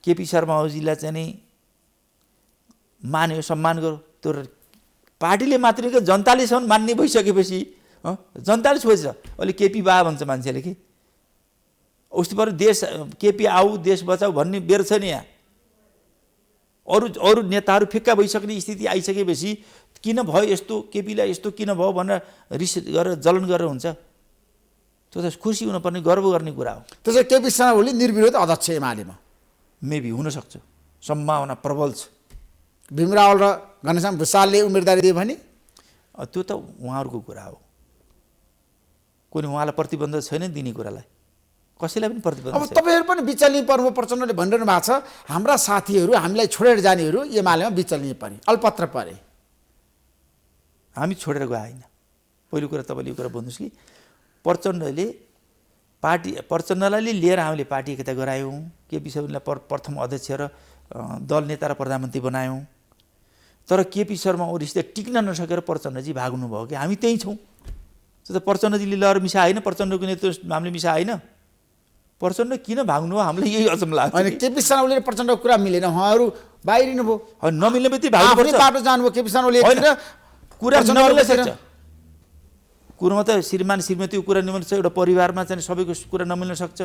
[SPEAKER 5] केपी शर्मा ओलीलाई चाहिँ नि मान्यो सम्मान गर्यो त्यो पार्टीले मात्रै जनतालेसम्म मान्ने भइसकेपछि जनताले छोड्छ अहिले केपी बा भन्छ मान्छेले कि उस्तो पर देश केपी आऊ देश बचाऊ भन्ने बेर छ नि यहाँ अरू नेताहरू फिक्का भइसक्ने स्थिति आइसकेपछि किन भयो यस्तो केपीलाई यस्तो किन भयो भनेर रिस गरेर जलन गरेर हुन्छ त्यो त खुसी हुनुपर्ने गर्व गर्ने कुरा हो
[SPEAKER 9] त्यसो केपी शर्मा ओली निर्विरोध अध्यक्ष एमालेमा
[SPEAKER 5] मेबी हुनसक्छ सम्भावना प्रबल छ
[SPEAKER 9] भीमरावल र घनश्याम भुसालले उम्मेदवारी दियो भने
[SPEAKER 5] त्यो त उहाँहरूको कुरा हो कुनै उहाँलाई प्रतिबन्ध छैन दिने कुरालाई कसैलाई पनि प्रतिबन्ध
[SPEAKER 9] अब तपाईँहरू पनि विचल्ने पर्व प्रचण्डले भनिरहनु भएको छ हाम्रा साथीहरू हामीलाई छोडेर जानेहरू एमालेमा विचल्ने परे अल्पत्र परे
[SPEAKER 5] हामी छोडेर गए होइन पहिलो कुरा तपाईँले यो कुरा भन्नुहोस् कि प्रचण्डलाई लिएर हामीले पार्टी एकता गरायौँ केपी शर्मालाई प्रथम अध्यक्ष र दल नेता र प्रधानमन्त्री बनायौँ तर केपी शर्मा ओलीसित टिक्न नसकेर प्रचण्डजी भाग्नु भयो कि हामी त्यहीँ छौँ त्यो त प्रचण्डजीले लहर मिसा होइन प्रचण्डको नेतृत्व हामीले मिसा होइन प्रचण्ड किन भाग्नु हो हामीलाई यही अचम्म लाग्छ
[SPEAKER 9] होइन केपी शर्मा ओलीले प्रचण्डको कुरा मिलेन उहाँहरू बाहिरिनु भयो
[SPEAKER 5] नमिल्ने बित्तिकै भाग्नुपर्छ
[SPEAKER 9] बाटो जानुभयो केपी शर्मा ओली
[SPEAKER 5] कुरा नमिल्न सक्छ कुरोमा त श्रीमान श्रीमतीको कुरा नमिल्छ एउटा परिवारमा चाहिँ सबैको कुरा नमिल्न सक्छ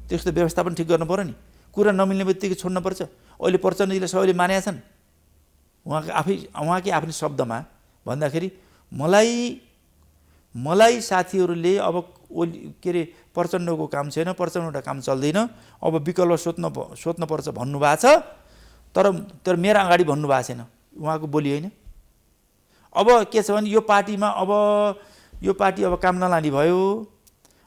[SPEAKER 5] त्यस्तो व्यवस्थापन ठिक गर्नु पर्यो नि। कुरा नमिल्ने बित्तिकै छोड्नुपर्छ। अहिले प्रचण्डजीले सबैले मानेका छन्। उहाँकै आफ्नै शब्दमा भन्दाखेरि मलाई साथीहरूले अब के अरे प्रचण्डको काम छैन, प्रचण्डको काम चल्दैन, अब विकल्प सोध्नुपर्छ भन्नुभएको छ। तर मेरो अगाडि भन्नुभएको छैन उहाँको बोली होइन। अब के छ भने यो पार्टी अब काम नलाने भयो,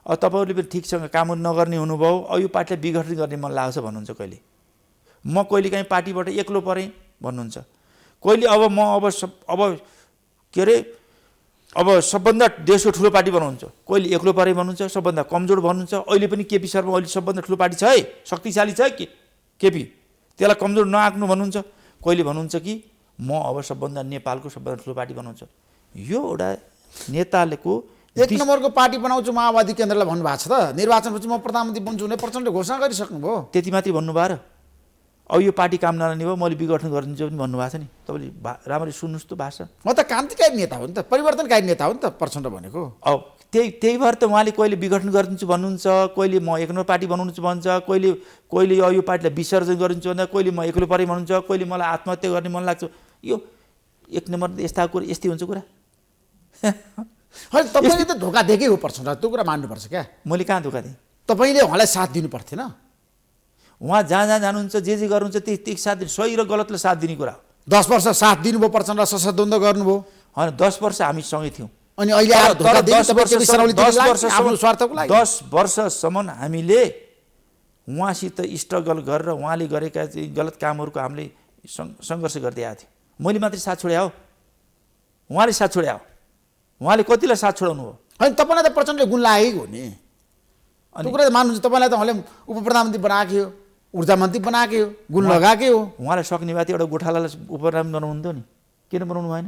[SPEAKER 5] अब तपाईँहरूले पनि ठिकसँग काम नगर्ने हुनुभयो, अब यो पार्टीलाई विघटन गर्ने मन लाग्छ भन्नुहुन्छ कहिले। म कहिले काहीँ पार्टीबाट एक्लो परेँ भन्नुहुन्छ, कहिले अब के अरे अब सबभन्दा देशको ठुलो पार्टी बनाउनुहुन्छ, कहिले एक्लो परे भन्नुहुन्छ, सबभन्दा कमजोर भन्नुहुन्छ। अहिले पनि केपी शर्मा अहिले सबभन्दा ठुलो पार्टी छ है, शक्तिशाली छ केपी, त्यसलाई कमजोर नआक्नु भन्नुहुन्छ। कहिले भन्नुहुन्छ कि म अब सबभन्दा नेपालको सबभन्दा ठुलो पार्टी बनाउँछु। यो एउटा नेताको
[SPEAKER 9] 1 नम्बरको पार्टी बनाउँछु माओवादी केन्द्रलाई भन्नुभएको छ त। निर्वाचनपछि म प्रधानमन्त्री बन्छु भने प्रचण्डले घोषणा गरिसक्नुभयो।
[SPEAKER 5] त्यति मात्रै भन्नुभयो र अब यो पार्टी काम नलाने भयो मैले विघटन गरिदिन्छु पनि भन्नुभएको छ नि। तपाईँले राम्ररी सुन्नुहोस् त भाषा।
[SPEAKER 9] म त क्रान्तिकारी नेता हो नि त, परिवर्तनकारी नेता हो नि त प्रचण्ड भनेको।
[SPEAKER 5] अब त्यही भएर त उहाँले कहिले विघटन गरिदिन्छु भन्नुहुन्छ, कहिले म 1 नम्बर पार्टी बनाउनु भन्छ, कहिले यो पार्टीलाई विसर्जन गरिदिन्छु भन्दा, कहिले म एक्लो परे भन्नुहुन्छ, कहिले मलाई आत्महत्या गर्ने मन लाग्छ। यो 1 नम्बर यस्ता कुरा यस्तै हुन्छ कुरा।
[SPEAKER 9] होइन तपाईँले त धोका दिएकै हो प्रचण्ड, त्यो कुरा मान्नुपर्छ क्या।
[SPEAKER 5] मैले कहाँ धोका दिएँ?
[SPEAKER 9] तपाईँले उहाँलाई साथ दिनु पर्थेन।
[SPEAKER 5] उहाँ जहाँ जानुहुन्छ जे गर्नुहुन्छ त्यही साथ दिनु, सही र गलतलाई साथ दिने कुरा हो।
[SPEAKER 9] 10 वर्ष साथ दिनुभयो प्रचण्ड, सशद्वन्द गर्नुभयो।
[SPEAKER 5] होइन 10 वर्ष हामी सँगै थियौँ।
[SPEAKER 9] अनि अहिले आएर धोका दिनु तपाईँ आफ्नो स्वार्थको लागि।
[SPEAKER 5] 10 वर्षसम्म हामीले उहाँसित स्ट्रगल गरेर उहाँले गरेका गलत कामहरूको हामीले सङ्घर्ष गर्दै आएको थियौँ। मैले मात्रै साथ छोडे हो, उहाँले साथ छोडे हो। उहाँले कतिलाई साथ छोडाउनु हो?
[SPEAKER 9] होइन तपाईँलाई त प्रचण्डले गुण लागेको हो नि, त्यो कुरा त मान्नुहुन्छ। तपाईँलाई त उहाँले उप प्रधानमन्त्री बनाएकै हो, ऊर्जा मन्त्री बनाएकै हो, गुण लगाएकै हो।
[SPEAKER 5] उहाँलाई सक्ने भए एउटा गोठालालाई उप प्रधानमन्त्री बनाउनुहुन्थ्यो नि, किन बनाउनु भएन?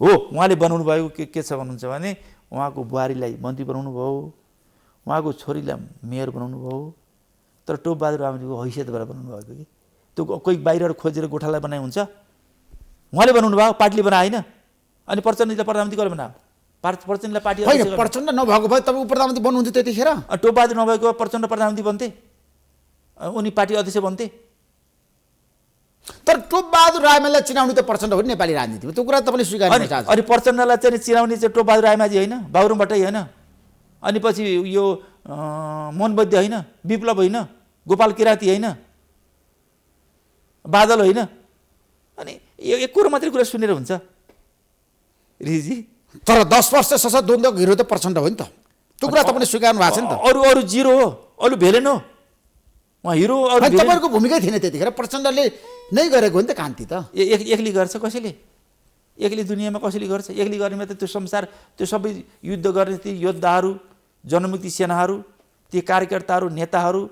[SPEAKER 5] हो उहाँले बनाउनु भएको के छ भन्नुहुन्छ भने उहाँको बुहारीलाई मन्त्री बनाउनु भयो, उहाँको छोरीलाई मेयर बनाउनु भयो, तर टोपबहादुर रामजीको हैसियतबाट बनाउनु भएको कि त्यो कोही बाहिर खोजेर गोठालाई बनाए हुन्छ? उहाँले बनाउनु भयो, पार्टीले बनाए होइन। अनि प्रचण्डजीलाई प्रधानमन्त्री गरेर बनायो, प्रचण्डलाई पार्टी
[SPEAKER 9] होइन। प्रचण्ड नभएको भए तपाईँ उप प्रधानमन्त्री बन्नुहुन्थ्यो त्यतिखेर।
[SPEAKER 5] टोपबहादुर नभएको प्रचण्ड प्रधानमन्त्री बन्थे, उनी पार्टी अध्यक्ष बन्थे।
[SPEAKER 9] तर टोपबहादुर रायमाझीलाई चिनाउनु त प्रचण्ड हो नि नेपाली राजनीतिमा, त्यो कुरा तपाईँले स्वीकार गर्नुहुन्छ।
[SPEAKER 5] अनि प्रचण्डलाई चाहिँ चिनाउने चाहिँ टोपबहादुर रायमाझी होइन, बाबुराम भट्टराई होइन, अनि पछि यो मोहन वैद्य होइन, विप्लव होइन, गोपाल किराती होइन, बादल होइन। अनि यो एक कुरो मात्रै कुरा सुनेर हुन्छ ऋषिजी?
[SPEAKER 9] तर 10 वर्ष सशद्वन्द्वको हिरो त प्रचण्ड हो नि त, त्यो कुरा तपाईँले स्वीकार्नु भएको छ नि त।
[SPEAKER 5] अरू जिरो हो, अरू भेलेन हो, उहाँ हिरो।
[SPEAKER 9] तपाईँहरूको भूमिकै थिएन त्यतिखेर, प्रचण्डले नै गरेको हो नि त क्रान्ति त।
[SPEAKER 5] एक्लै गर्छ कसैले? एक्लै दुनियाँमा कसैले गर्छ? एक्लै गर्ने त त्यो संसार, त्यो सबै युद्ध गर्ने ती योद्धाहरू, जनमुक्ति सेनाहरू, ती कार्यकर्ताहरू, नेताहरू,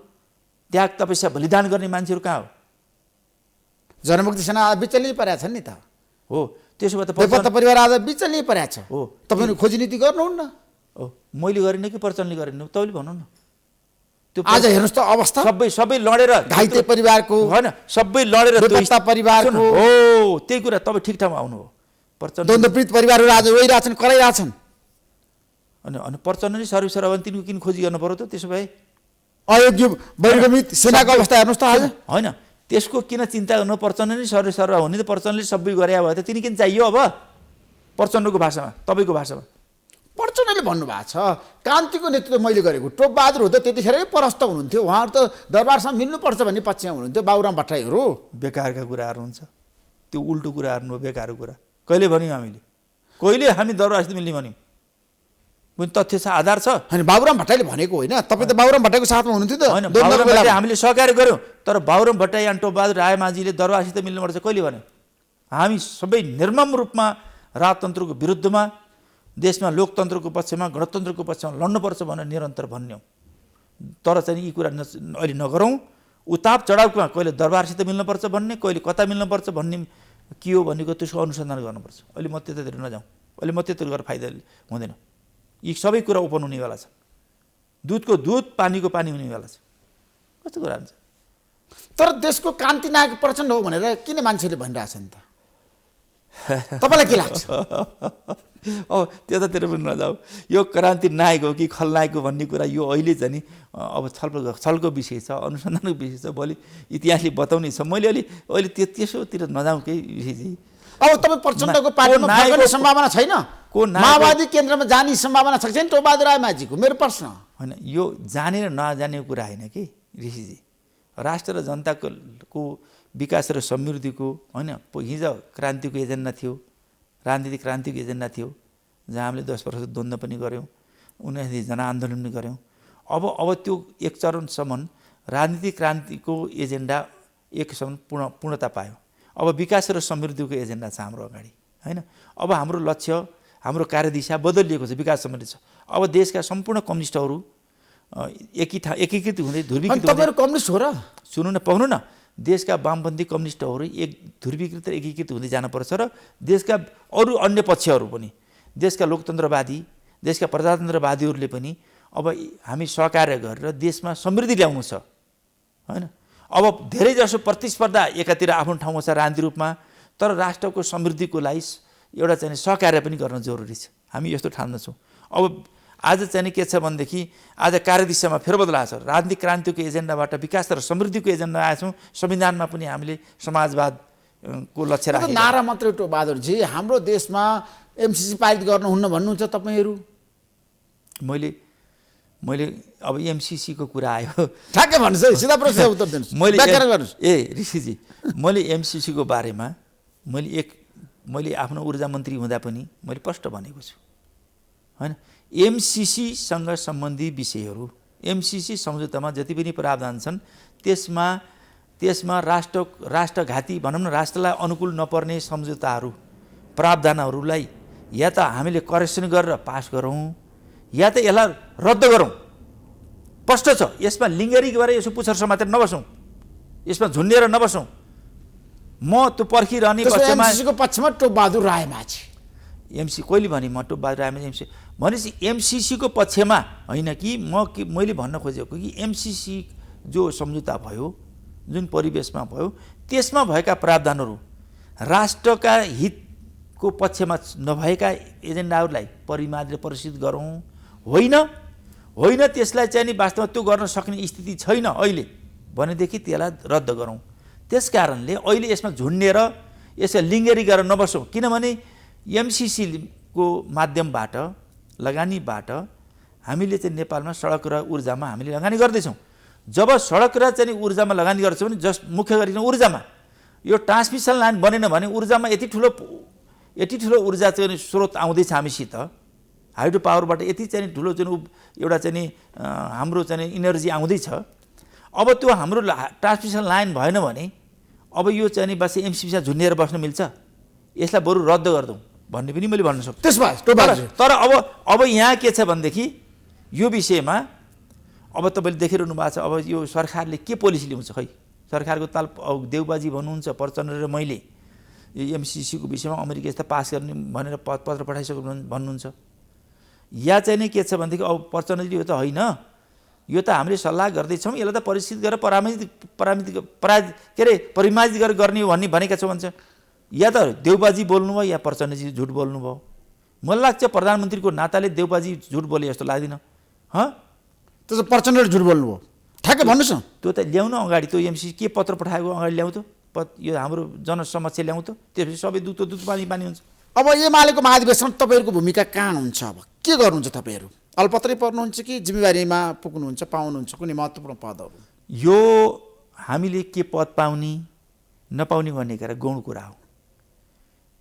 [SPEAKER 5] त्याग तपस्या बलिदान गर्ने मान्छेहरू कहाँ हो?
[SPEAKER 9] जनमुक्ति सेना बिचल्नै परेका छन् नि त।
[SPEAKER 5] हो त्यसो भए त
[SPEAKER 9] बेपत्ता परिवार आज बिचल्नै परेको छ।
[SPEAKER 5] हो
[SPEAKER 9] तपाईँले खोजी नीति गर्नुहुन्न।
[SPEAKER 5] हो मैले गरिनँ कि प्रचण्डले गरेन? तपाईँले भन्नु न।
[SPEAKER 9] त्यो आज हेर्नुहोस् त अवस्था,
[SPEAKER 5] सबै लडेर
[SPEAKER 9] घाइते परिवारको
[SPEAKER 5] होइन, सबै लडेर
[SPEAKER 9] बेपत्ता परिवारको
[SPEAKER 5] हो, त्यही कुरा तपाईँ ठिक ठाउँमा आउनु हो। प्रचण्ड
[SPEAKER 9] द्वन्द्वपीडित परिवारहरू आज रोइरहेछन्, कराइरहेछन्।
[SPEAKER 5] अनि प्रचण्डले सर्वसर्वा भने तिनीको किन खोजी गर्नु पर्यो त? त्यसो भए
[SPEAKER 9] अयोग्य बहिर्गमित सेनाको अवस्था हेर्नुहोस् त आज।
[SPEAKER 5] होइन त्यसको किन चिन्ता गर्नु? प्रचण्ड नै सर्वसर्वा हुने त प्रचण्डले सबै गरे भए त तिनी किन चाहियो? अब प्रचण्डको भाषामा, तपाईँको भाषामा
[SPEAKER 9] प्रचण्डले भन्नुभएको छ क्रान्तिको नेतृत्व मैले गरेको। टोपबहादुर हो त त्यतिखेरै परास्त हुनुहुन्थ्यो, उहाँहरू त दरबारसँग मिल्नुपर्छ भन्ने पक्षमा हुनुहुन्थ्यो। बाबुराम भट्टराईहरू
[SPEAKER 5] बेकारका कुराहरू हुन्छ, त्यो उल्टो कुराहरू हो, बेकारको कुरा। कहिले भन्यौँ हामीले? कहिले हामी दरबारसित मिल्ने भन्यौँ? कुनै तथ्य छ, आधार छ?
[SPEAKER 9] होइन बाबुराम भट्टराईले भनेको होइन, तपाईँ त बाबुराम भट्टराईको साथमा हुनुहुन्थ्यो त।
[SPEAKER 5] होइन हामीले सहकार्य गऱ्यौँ, तर बाबुराम भट्टराई अनि टोपबहादुर रायमाझीले दरबारसित मिल्नुपर्छ कहिले भन्यो? हामी सबै निर्मम रूपमा राजतन्त्रको विरुद्धमा, देशमा लोकतन्त्रको पक्षमा, गणतन्त्रको पक्षमा लड्नुपर्छ भनेर निरन्तर भन्यौँ। तर चाहिँ यी कुरा अहिले नगरौँ। उताप चढाउमा कहिले दरबारसित मिल्नुपर्छ भन्ने, कहिले कता मिल्नुपर्छ भन्ने के हो भनेको त्यसको अनुसन्धान गर्नुपर्छ। अहिले म त्यतातिर नजाउँ, अहिले म त्यतातिर गरेर फाइदा हुँदैन। यी सबै कुरा ओपन हुनेवाला छ, दुधको दुध पानीको पानी हुनेवाला छ। कस्तो कुरा हुन्छ?
[SPEAKER 9] तर देशको क्रान्ति नायक प्रचण्ड हो भनेर किन मान्छेले भनिरहेछन् त? तपाईँलाई के लाग्छ?
[SPEAKER 5] अब त्यतातिर पनि नजाऊ, यो क्रान्ति नायक हो कि खलनायक हो भन्ने कुरा यो अहिले चाहिँ नि अब छलको विषय छ, अनुसन्धानको विषय छ, भोलि इतिहासले बताउने छ। मैले अहिले त्यसोतिर नजाउँ केही विषय चाहिँ।
[SPEAKER 9] अब तपाईँ प्रचण्डको पार्टीमा फर्कने सम्भावना छैन? माओवादी केन्द्रमा जाने सम्भावना छ छैन टोपबहादुर रायमाझीको? मेरो प्रश्न
[SPEAKER 5] होइन, यो जाने र नजाने कुरा होइन कि ऋषिजी। राष्ट्र र जनताको विकास र समृद्धिको होइन, हिजो क्रान्तिको एजेन्डा थियो, राजनीतिक क्रान्तिको एजेन्डा थियो, जहाँ हामीले 10 वर्ष द्वन्द्व पनि गऱ्यौँ, 19 जनआन्दोलन पनि गऱ्यौँ। अब त्यो एक चरणसम्म राजनीतिक क्रान्तिको एजेन्डा एकसम्म पूर्णता पायो। अब विकास र समृद्धिको एजेन्डा छ हाम्रो अगाडि होइन। अब हाम्रो लक्ष्य, हाम्रो कार्यदिशा बदलिएको छ, विकास समृद्धि छ। अब देशका सम्पूर्ण कम्युनिस्टहरू एकीकृत हुँदै ध्रुवीकृत हुँदै।
[SPEAKER 9] तपाईँहरू कम्युनिस्ट हो र?
[SPEAKER 5] सुन्नु न, पाउनु न, देशका वामपन्थी कम्युनिस्टहरू ध्रुवीकृत एकीकृत हुँदै जानुपर्छ र देशका अरू अन्य पक्षहरू पनि, देशका लोकतन्त्रवादी, देशका प्रजातन्त्रवादीहरूले पनि अब हामी सहकार्य गरेर देशमा समृद्धि ल्याउनु छ होइन। अब धेरै जसो प्रतिस्पर्धा एकातिर आफ्नो ठाउँमा छ राजनीतिक रूपमा, तर राष्ट्रको समृद्धिको लागि एउटा चाहिँ सहकार्य पनि गर्न जरुरी छ। हामी यस्तो ठान्दैछौँ। अब आज चाहिँ के छ भनेदेखि आज कार्यदिशामा फेरबदल आएको छ। राजनीतिक क्रान्तिको एजेन्डाबाट विकास र समृद्धिको एजेन्डा आएछौँ। संविधानमा पनि हामीले समाजवादको लक्ष्य राखेको
[SPEAKER 9] नारा मात्रै टोपबहादुरजी, हाम्रो देशमा एमसिसी पारित गर्नुहुन्न भन्नुहुन्छ तपाईँहरू।
[SPEAKER 5] मैले अब एमसिसीको कुरा आयो,
[SPEAKER 9] ठ्याक्कै भन्नुहोस् है, सिधा प्रश्न उत्तर दिनुहोस्।
[SPEAKER 5] ऋषिजी, मैले एमसिसीको बारेमा मैले आफ्नो ऊर्जा मन्त्री हुँदा पनि मैले स्पष्ट भनेको छु होइन। एमसिसीसँग सम्बन्धी विषयहरू, एमसिसी सम्झौतामा जति पनि प्रावधान छन् त्यसमा राष्ट्रघाती भनौँ न, राष्ट्रलाई अनुकूल नपर्ने सम्झौताहरू, प्रावधानहरूलाई या त हामीले करेक्सन गरेर पास गरौँ या त यसलाई रद्द गरौँ। स्पष्ट छ। यसमा लिङ्गरी गरेर यसो पुच्छर समातेर नबसौँ, यसमा झुन्डिएर नबसौँ। म त्यो पर्खिरहने
[SPEAKER 9] पक्षमा टोपबहादुर रायमाझी
[SPEAKER 5] कहिले भने म टोपबहादुर रायमाझी भनेपछि एमसिसीको पक्षमा होइन कि मैले भन्न खोजेको कि एमसिसी जो सम्झौता भयो, जुन परिवेशमा भयो, त्यसमा भएका प्रावधानहरू राष्ट्रका हितको पक्षमा नभएका एजेन्डाहरूलाई परिमार्जन परिष्कृत गरौँ। होइन त्यसलाई चाहिँ नि वास्तवमा त्यो गर्न सक्ने स्थिति छैन अहिले भनेदेखि त्यसलाई रद्द गरौँ। त्यस कारणले अहिले यसमा झुन्डिएर यसलाई लिङ्गरी गरेर नबसौँ। किनभने एमसिसीको माध्यमबाट, लगानीबाट हामीले चाहिँ नेपालमा सडक र ऊर्जामा हामीले लगानी गर्दैछौँ। जब सडक र चाहिँ ऊर्जामा लगानी गर्छौँ भने मुख्य गरिकन ऊर्जामा यो ट्रान्समिसन लाइन बनेन भने ऊर्जामा यति ठुलो ऊर्जा चाहिँ स्रोत आउँदैछ हामीसित, हाइड्रो पावरबाट यति चाहिँ ठुलो चाहिँ एउटा चाहिँ हाम्रो चाहिँ इनर्जी आउँदैछ। अब त्यो हाम्रो ट्रान्समिसन लाइन भएन भने अब यो चाहिँ बस एमसिसीमा झुन्डिएर बस्न मिल्छ? यसलाई बरु रद्द गरिदौँ भन्ने पनि मैले भन्न सक्छु। तर अब यहाँ के छ भनेदेखि यो विषयमा अब तपाईँले देखिरहनु भएको छ। अब यो सरकारले के पोलिसी ल्याउँछ खै? सरकारको ताल देउबाजी भन्नुहुन्छ, प्रचण्ड र मैले यो एमसिसीको विषयमा अमेरिका यस्ता पास गर्ने भनेर पत्र पठाइसक्नु भन्नुहुन्छ। या चाहिँ नि के छ भनेदेखि अब प्रचण्डजी यो त होइन, यो त हामीले सल्लाह गर्दैछौँ, यसलाई त परिष्कृत गरेर परिमार्जित गरेर गर्ने हो भन्ने भनेका छौँ भन्छ। या त देउबाजी बोल्नुभयो या प्रचण्डजी झुट बोल्नुभयो। मलाई लाग्छ प्रधानमन्त्रीको नाताले देउबाजी झुट बोले जस्तो लाग्दैन।
[SPEAKER 9] त्यो त प्रचण्डले झुट बोल्नुभयो, ठ्याक्कै भन्नुहोस् न।
[SPEAKER 5] त्यो त ल्याउन अगाडि त्यो एमसिसी के पत्र पठाएको अगाडि ल्याउँ त, यो हाम्रो जनसमक्ष ल्याउँ त, त्यसपछि सबै दुध पानी हुन्छ।
[SPEAKER 9] अब एमालेको महाधिवेशन तपाईँहरूको भूमिका कहाँ हुन्छ? अब के गर्नुहुन्छ तपाईँहरू? अल्पत्रै पर्नुहुन्छ कि जिम्मेवारीमा पुग्नुहुन्छ, पाउनुहुन्छ कुनै महत्त्वपूर्ण पदहरू?
[SPEAKER 5] यो हामीले के पद पाउने नपाउने भन्ने कुरा गौण कुरा हो।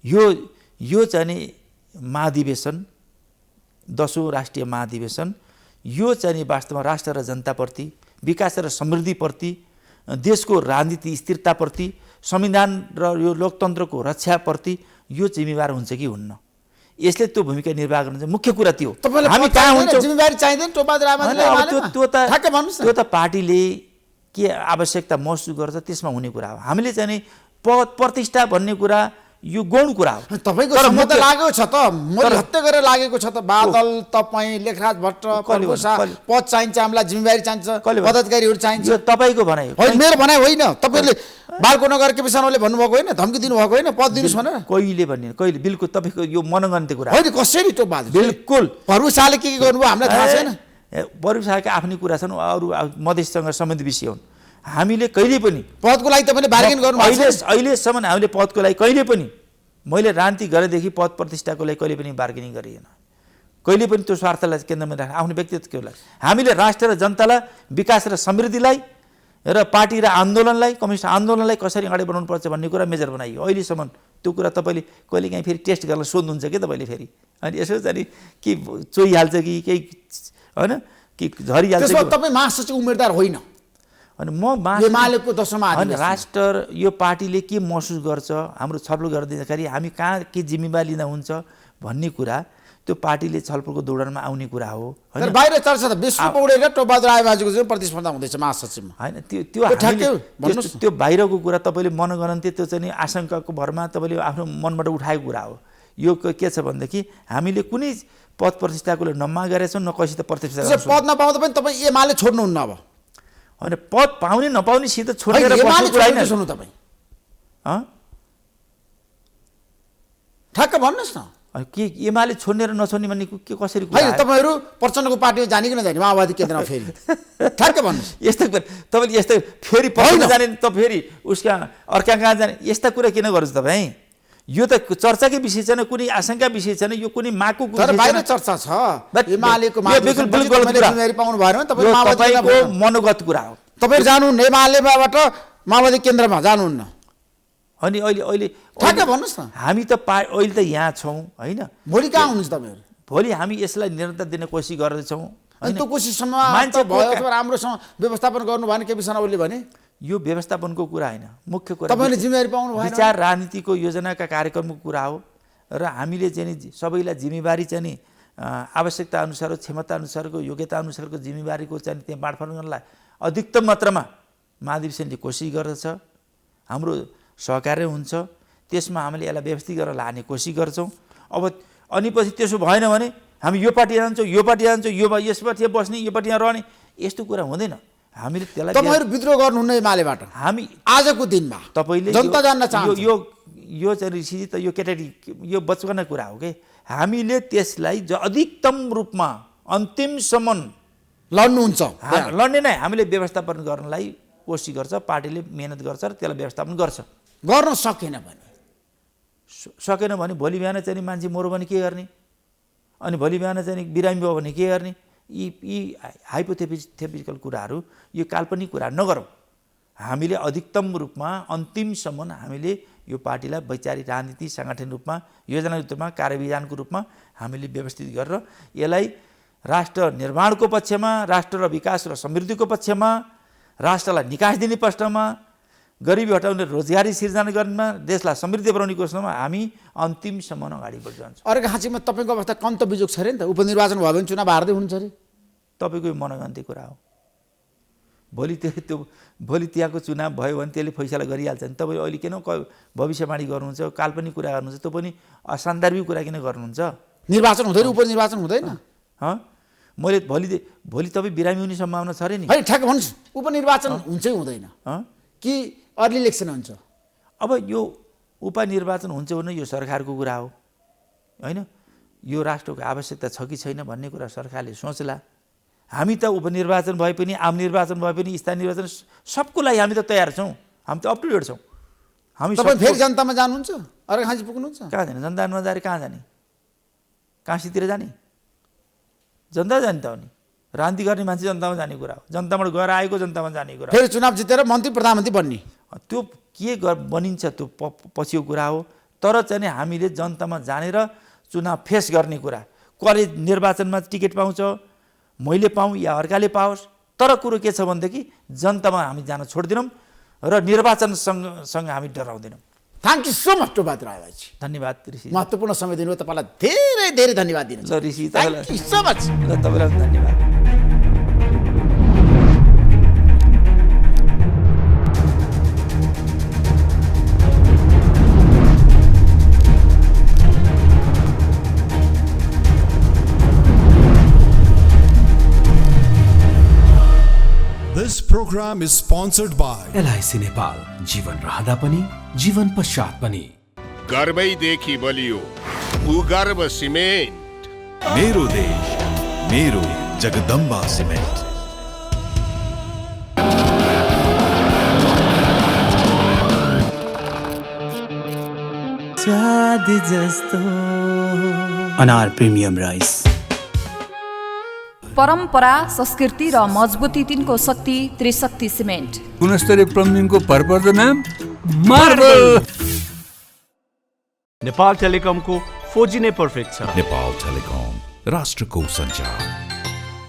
[SPEAKER 5] यो चाहिँ नि महाधिवेशन, 10औं राष्ट्रिय महाधिवेशन, यो चाहिँ वास्तवमा राष्ट्र र जनताप्रति, विकास र समृद्धिप्रति, देशको राजनीति स्थिरताप्रति, संविधान र यो लोकतन्त्रको रक्षाप्रति यो जिम्मेवार हुन्छ कि हुन्न, यसले त्यो भूमिका निर्वाह गर्नु चाहिँ मुख्य कुरा त्यो।
[SPEAKER 9] हामी कहाँ हुन्छौँ? जिम्मेवारी चाहिँदैन टोपबहादुर रायमाझीलाई?
[SPEAKER 5] त्यो त पार्टीले के आवश्यकता महसुस गर्छ त्यसमा हुने कुरा हो। हामीले चाहिँ नि पद प्रतिष्ठा भन्ने कुरा यो गौण कुरा हो।
[SPEAKER 9] तपाईँको
[SPEAKER 5] तर
[SPEAKER 9] सम्म त
[SPEAKER 5] मुख्य-
[SPEAKER 9] लागेको छ त मैले हत्या गरेर लागेको छ त बादल तपाईँ लेखराज भट्ट
[SPEAKER 5] कसले
[SPEAKER 9] प्रभुसा
[SPEAKER 5] भन्नु?
[SPEAKER 9] पद चाहिन्छ हामीलाई जिम्मेवारी चाहिन्छ
[SPEAKER 5] कसले भन्नु?
[SPEAKER 9] पदाधिकारीहरू चाहिन्छ
[SPEAKER 5] यो तपाईँको भनाइ हो।
[SPEAKER 9] होइन मेरो भनाइ होइन तपाईँले बालको नगर केपी शर्माले भन्नुभएको होइन धम्की दिनुभएको होइन पद दिनुहोस् भनेर
[SPEAKER 5] कहिले भन्ने कहिले बिल्कुल तपाईँको यो मनगन्ती कुरा हो।
[SPEAKER 9] होइन कसरी त्यो बात
[SPEAKER 5] बिल्कुल
[SPEAKER 9] प्रभुसाले के गर्नुभयो हामीलाई थाहा छैन
[SPEAKER 5] बरुसाका आफ्नै कुरा छन् अरू मधेससँग सम्बन्धित विषय हुन्। हामीले कहिले पनि
[SPEAKER 9] पदको लागि तपाईँले बार्गेन गर्नु भएको छैन
[SPEAKER 5] अहिलेसम्म हामीले पदको लागि कहिले पनि मैले राजनीति गरेदेखि पद प्रतिष्ठाको लागि कहिले पनि बार्गेनिङ गरिएन। कहिले पनि त्यो स्वार्थलाई केन्द्रमा राखेर आफ्नो व्यक्तित्वको लागि हामीले राष्ट्र र जनतालाई विकास र समृद्धिलाई र पार्टी र आन्दोलनलाई कम्युनिस्ट आन्दोलनलाई कसरी अगाडि बढाउनुपर्छ भन्ने कुरा मेजर बनाइयो। अहिलेसम्म त्यो कुरा तपाईँले कहिले काहीँ फेरि टेस्ट गर्न सोध्नुहुन्छ कि तपाईँले फेरि अनि यसो चाहिँ कि चोइहाल्छ कि केही होइन कि झरिहाल्छ
[SPEAKER 9] त्यसमा
[SPEAKER 5] कि
[SPEAKER 9] तपाईँ महासचिव उम्मेदवार होइन
[SPEAKER 5] अनि म
[SPEAKER 9] एमालेको 10औं
[SPEAKER 5] होइन राष्ट्र यो पार्टीले के महसुस गर्छ हाम्रो छलफल गर्दाखेरि हामी कहाँ के जिम्मेवारी लिँदा हुन्छ भन्ने कुरा त्यो पार्टीले छलफलको दौडानमा आउने कुरा हो
[SPEAKER 9] तर बाहिर चर्चा त विश्व पौडेल र टोपबहादुर रायमाझीको चाहिँ प्रतिस्पर्धा हुँदैछ महासचिवमा
[SPEAKER 5] होइन त्यो बाहिरको कुरा तपाईँले मनगणन्ती त्यो चाहिँ आशंकाको भरमा तपाईँले आफ्नो मनबाट उठाएको कुरा हो। यो के छ भनेदेखि हामीले कुनै पद प्रतिष्ठाको लागि नमाग गरेका छौँ न कसैसित प्रतिष्ठा
[SPEAKER 9] पद नपाउँदा पनि तपाईँ एमाले छोड्नुहुन्न अब
[SPEAKER 5] होइन पद पाउने नपाउने सित छोडेर
[SPEAKER 9] एमाले
[SPEAKER 5] कुरा होइन
[SPEAKER 9] छोड्नु तपाईँ ठ्याक्क भन्नुहोस् न
[SPEAKER 5] के एमाले छोड्ने र नछोड्ने भन्ने के कसरी कुरा
[SPEAKER 9] होइन तपाईँहरू प्रचण्डको पार्टीमा जाने कि नजाने माओवादी केन्द्रमा फेरि ठ्याक्क भन्नुहोस्
[SPEAKER 5] यस्तो तपाईँले यस्तो फेरि पढ्न जाने त फेरि उसका अर्का कहाँ जाने यस्ता कुरा किन गर्छ तपाईँ यो त चर्चाकै विषय छैन कुनै आशंका विषय छैन यो कुनै मागको
[SPEAKER 9] तर बाहिर चर्चा छ एमालेको जिम्मेवारी पाउनु भएन
[SPEAKER 5] तपाईँको मनोगत कुरा हो।
[SPEAKER 9] तपाईँहरू जानुहुन्न एमालेबाट माओवादी केन्द्रमा जानुहुन्न
[SPEAKER 5] अनि अहिले
[SPEAKER 9] ठ्याक्क भन्नुहोस् न
[SPEAKER 5] हामी त अहिले त यहाँ छौँ होइन
[SPEAKER 9] भोलि कहाँ हुनुहुन्छ तपाईँहरू
[SPEAKER 5] भोलि हामी यसलाई निरन्तर दिने कोसिस गर्दैछौँ
[SPEAKER 9] अनि त्यो कोसिसमा मान्छे भयो अथवा राम्रोसँग व्यवस्थापन गर्नु भएन केपी शर्माले भने
[SPEAKER 5] यो व्यवस्थापनको कुरा होइन मुख्य कुरा
[SPEAKER 9] तपाईँले जिम्मेवारी पाउनु भएन
[SPEAKER 5] विचार राजनीतिको योजनाका कार्यक्रमको कुरा हो र हामीले चाहिँ नि सबैलाई जिम्मेवारी चाहिँ नि आवश्यकता अनुसार क्षमता अनुसारको योग्यता अनुसारको जिम्मेवारीको चाहिँ त्यहाँ बाँडफाँड गर्नलाई अधिकतम मात्रामा महाधिवेशनले कोसिस गर्दछ हाम्रो सहकार्य हुन्छ त्यसमा हामीले यसलाई व्यवस्थित गरेर लाने कोसिस गर्छौँ। अब अनि पछि त्यसो भएन भने हामी यो पार्टी जान्छौँ यो पार्टी जान्छौँ यो यस पार्टीमा बस्ने यो पार्टीमा रहने यस्तो कुरा हुँदैन। हामीले त्यसलाई
[SPEAKER 9] तपाईँहरू विद्रोह गर्नुहुन्न एमालेबाट
[SPEAKER 5] हामी
[SPEAKER 9] आजको दिनमा
[SPEAKER 5] तपाईँले
[SPEAKER 9] जनता जान्न चाहन्छ
[SPEAKER 5] यो चाहिँ ऋषि त यो केटाकेटी यो बचपना कुरा हो कि हामीले त्यसलाई अधिकतम रूपमा अन्तिमसम्म
[SPEAKER 9] लड्नुहुन्छ
[SPEAKER 5] लड्ने नै हामीले व्यवस्थापन गर्नलाई कोसिस गर्छ पार्टीले मेहनत गर्छ र त्यसलाई व्यवस्थापन गर्छ।
[SPEAKER 9] गर्न सकेन भने
[SPEAKER 5] भोलि बिहान चाहिँ मान्छे मरो भने के गर्ने अनि भोलि बिहान चाहिँ बिरामी भयो भने के गर्ने यी हाइपोथेटिकल कुराहरू यो काल्पनिक कुरा नगरौँ। हामीले अधिकतम रूपमा अन्तिमसम्म हामीले यो पार्टीलाई वैचारिक राजनीति साङ्गठनिक रूपमा योजनागत रूपमा कार्यविधानको रूपमा हामीले व्यवस्थित गरेर यसलाई राष्ट्र निर्माणको पक्षमा राष्ट्र र विकास र समृद्धिको पक्षमा राष्ट्रलाई निकास दिने पक्षमा गरिबी हटाउने रोजगारी सिर्जना गर्नमा देशलाई समृद्धि बनाउने कोसिसमा हामी अन्तिमसम्म अगाडि बढ्दै जान्छौँ।
[SPEAKER 9] अर्घाँचीमा तपाईँको अवस्था कन्त बिजोग छ अरे नि त उपनिर्वाचन भयो भने चुनाव हार्दै हुनुहुन्छ अरे
[SPEAKER 5] तपाईँको मनगन्ती कुरा हो। भोलि त्यहाँको चुनाव भयो भने त्यसले फैसला गरिहाल्छ नि। तपाईँ अहिले किन भविष्यवाणी गर्नुहुन्छ काल्पनिक कुरा गर्नुहुन्छ त्यो पनि असान्दर्भिक कुरा किन गर्नुहुन्छ।
[SPEAKER 9] निर्वाचन हुँदैन उपनिर्वाचन हुँदैन
[SPEAKER 5] मैले भोलि तपाईँ बिरामी हुने सम्भावना छ अरे नि
[SPEAKER 9] होइन ठ्याक्क भन्नुहोस् उपनिर्वाचन हुन्छै हुँदैन कि अर्ली इलेक्सन हुन्छ।
[SPEAKER 5] अब यो उपनिर्वाचन हुन्छ भने यो सरकारको कुरा हो होइन यो राष्ट्रको आवश्यकता छ कि छैन भन्ने कुरा सरकारले सोच्ला। हामी त उपनिर्वाचन भए पनि आम निर्वाचन भए पनि स्थानीय निर्वाचन सबको लागि हामी त तयार छौँ हामी त अप टु डेट छौँ। हामी
[SPEAKER 9] तपाईँ फेरि जनतामा जानुहुन्छ अर्घाँची पुग्नुहुन्छ
[SPEAKER 5] कहाँ जाने जनता नजाने कहाँ जाने काशीतिर जाने जनता जाने त हो नि राजनीति गर्ने मान्छे जनतामा जाने कुरा हो जनताबाट गएर आएको जनतामा जाने कुरा
[SPEAKER 9] फेरि चुनाव जितेर मन्त्री प्रधानमन्त्री बन्ने
[SPEAKER 5] त्यो के बनिन्छ त्यो पछिको कुरा हो। तर चाहिँ हामीले जनतामा जानेर चुनाव फेस गर्ने कुरा कसले निर्वाचनमा टिकट पाउँछ मैले पाऊँ या अर्काले पाओस् तर कुरो के छ भनेदेखि जनतामा हामी जान छोड्दिनौँ र निर्वाचनसँग हामी डराउँदैनौँ।
[SPEAKER 9] Thank you so much Topbahadur Rayamajhi
[SPEAKER 5] धन्यवाद ऋषि
[SPEAKER 9] महत्त्वपूर्ण समय दिनुभयो तपाईँलाई धेरै धेरै धन्यवाद दिनु
[SPEAKER 5] ल ऋषि
[SPEAKER 9] थ्याङ्क यू सो मच
[SPEAKER 5] ल तपाईँलाई धन्यवाद।
[SPEAKER 1] program is sponsored by
[SPEAKER 2] LIC Nepal, जीवन रहँदा पनि जीवन पश्चात पनि।
[SPEAKER 3] गर्वैदेखि बलियो भूगर्भ सिमेन्ट।
[SPEAKER 4] मेरो देश मेरो जगदम्बा सिमेन्ट।
[SPEAKER 8] अनार प्रिमियम राइस।
[SPEAKER 6] परम्परा, संस्कृति र मजबुती तिनको शक्ति त्रिशक्ति सिमेन्ट।
[SPEAKER 7] गुणस्तरीय प्लम्बिङको भरपर्दो नाम मार्बल।
[SPEAKER 8] नेपाल टेलिकमको 4G नै पर्फेक्ट छ।
[SPEAKER 4] नेपाल टेलिकम, राष्ट्रको सञ्चार।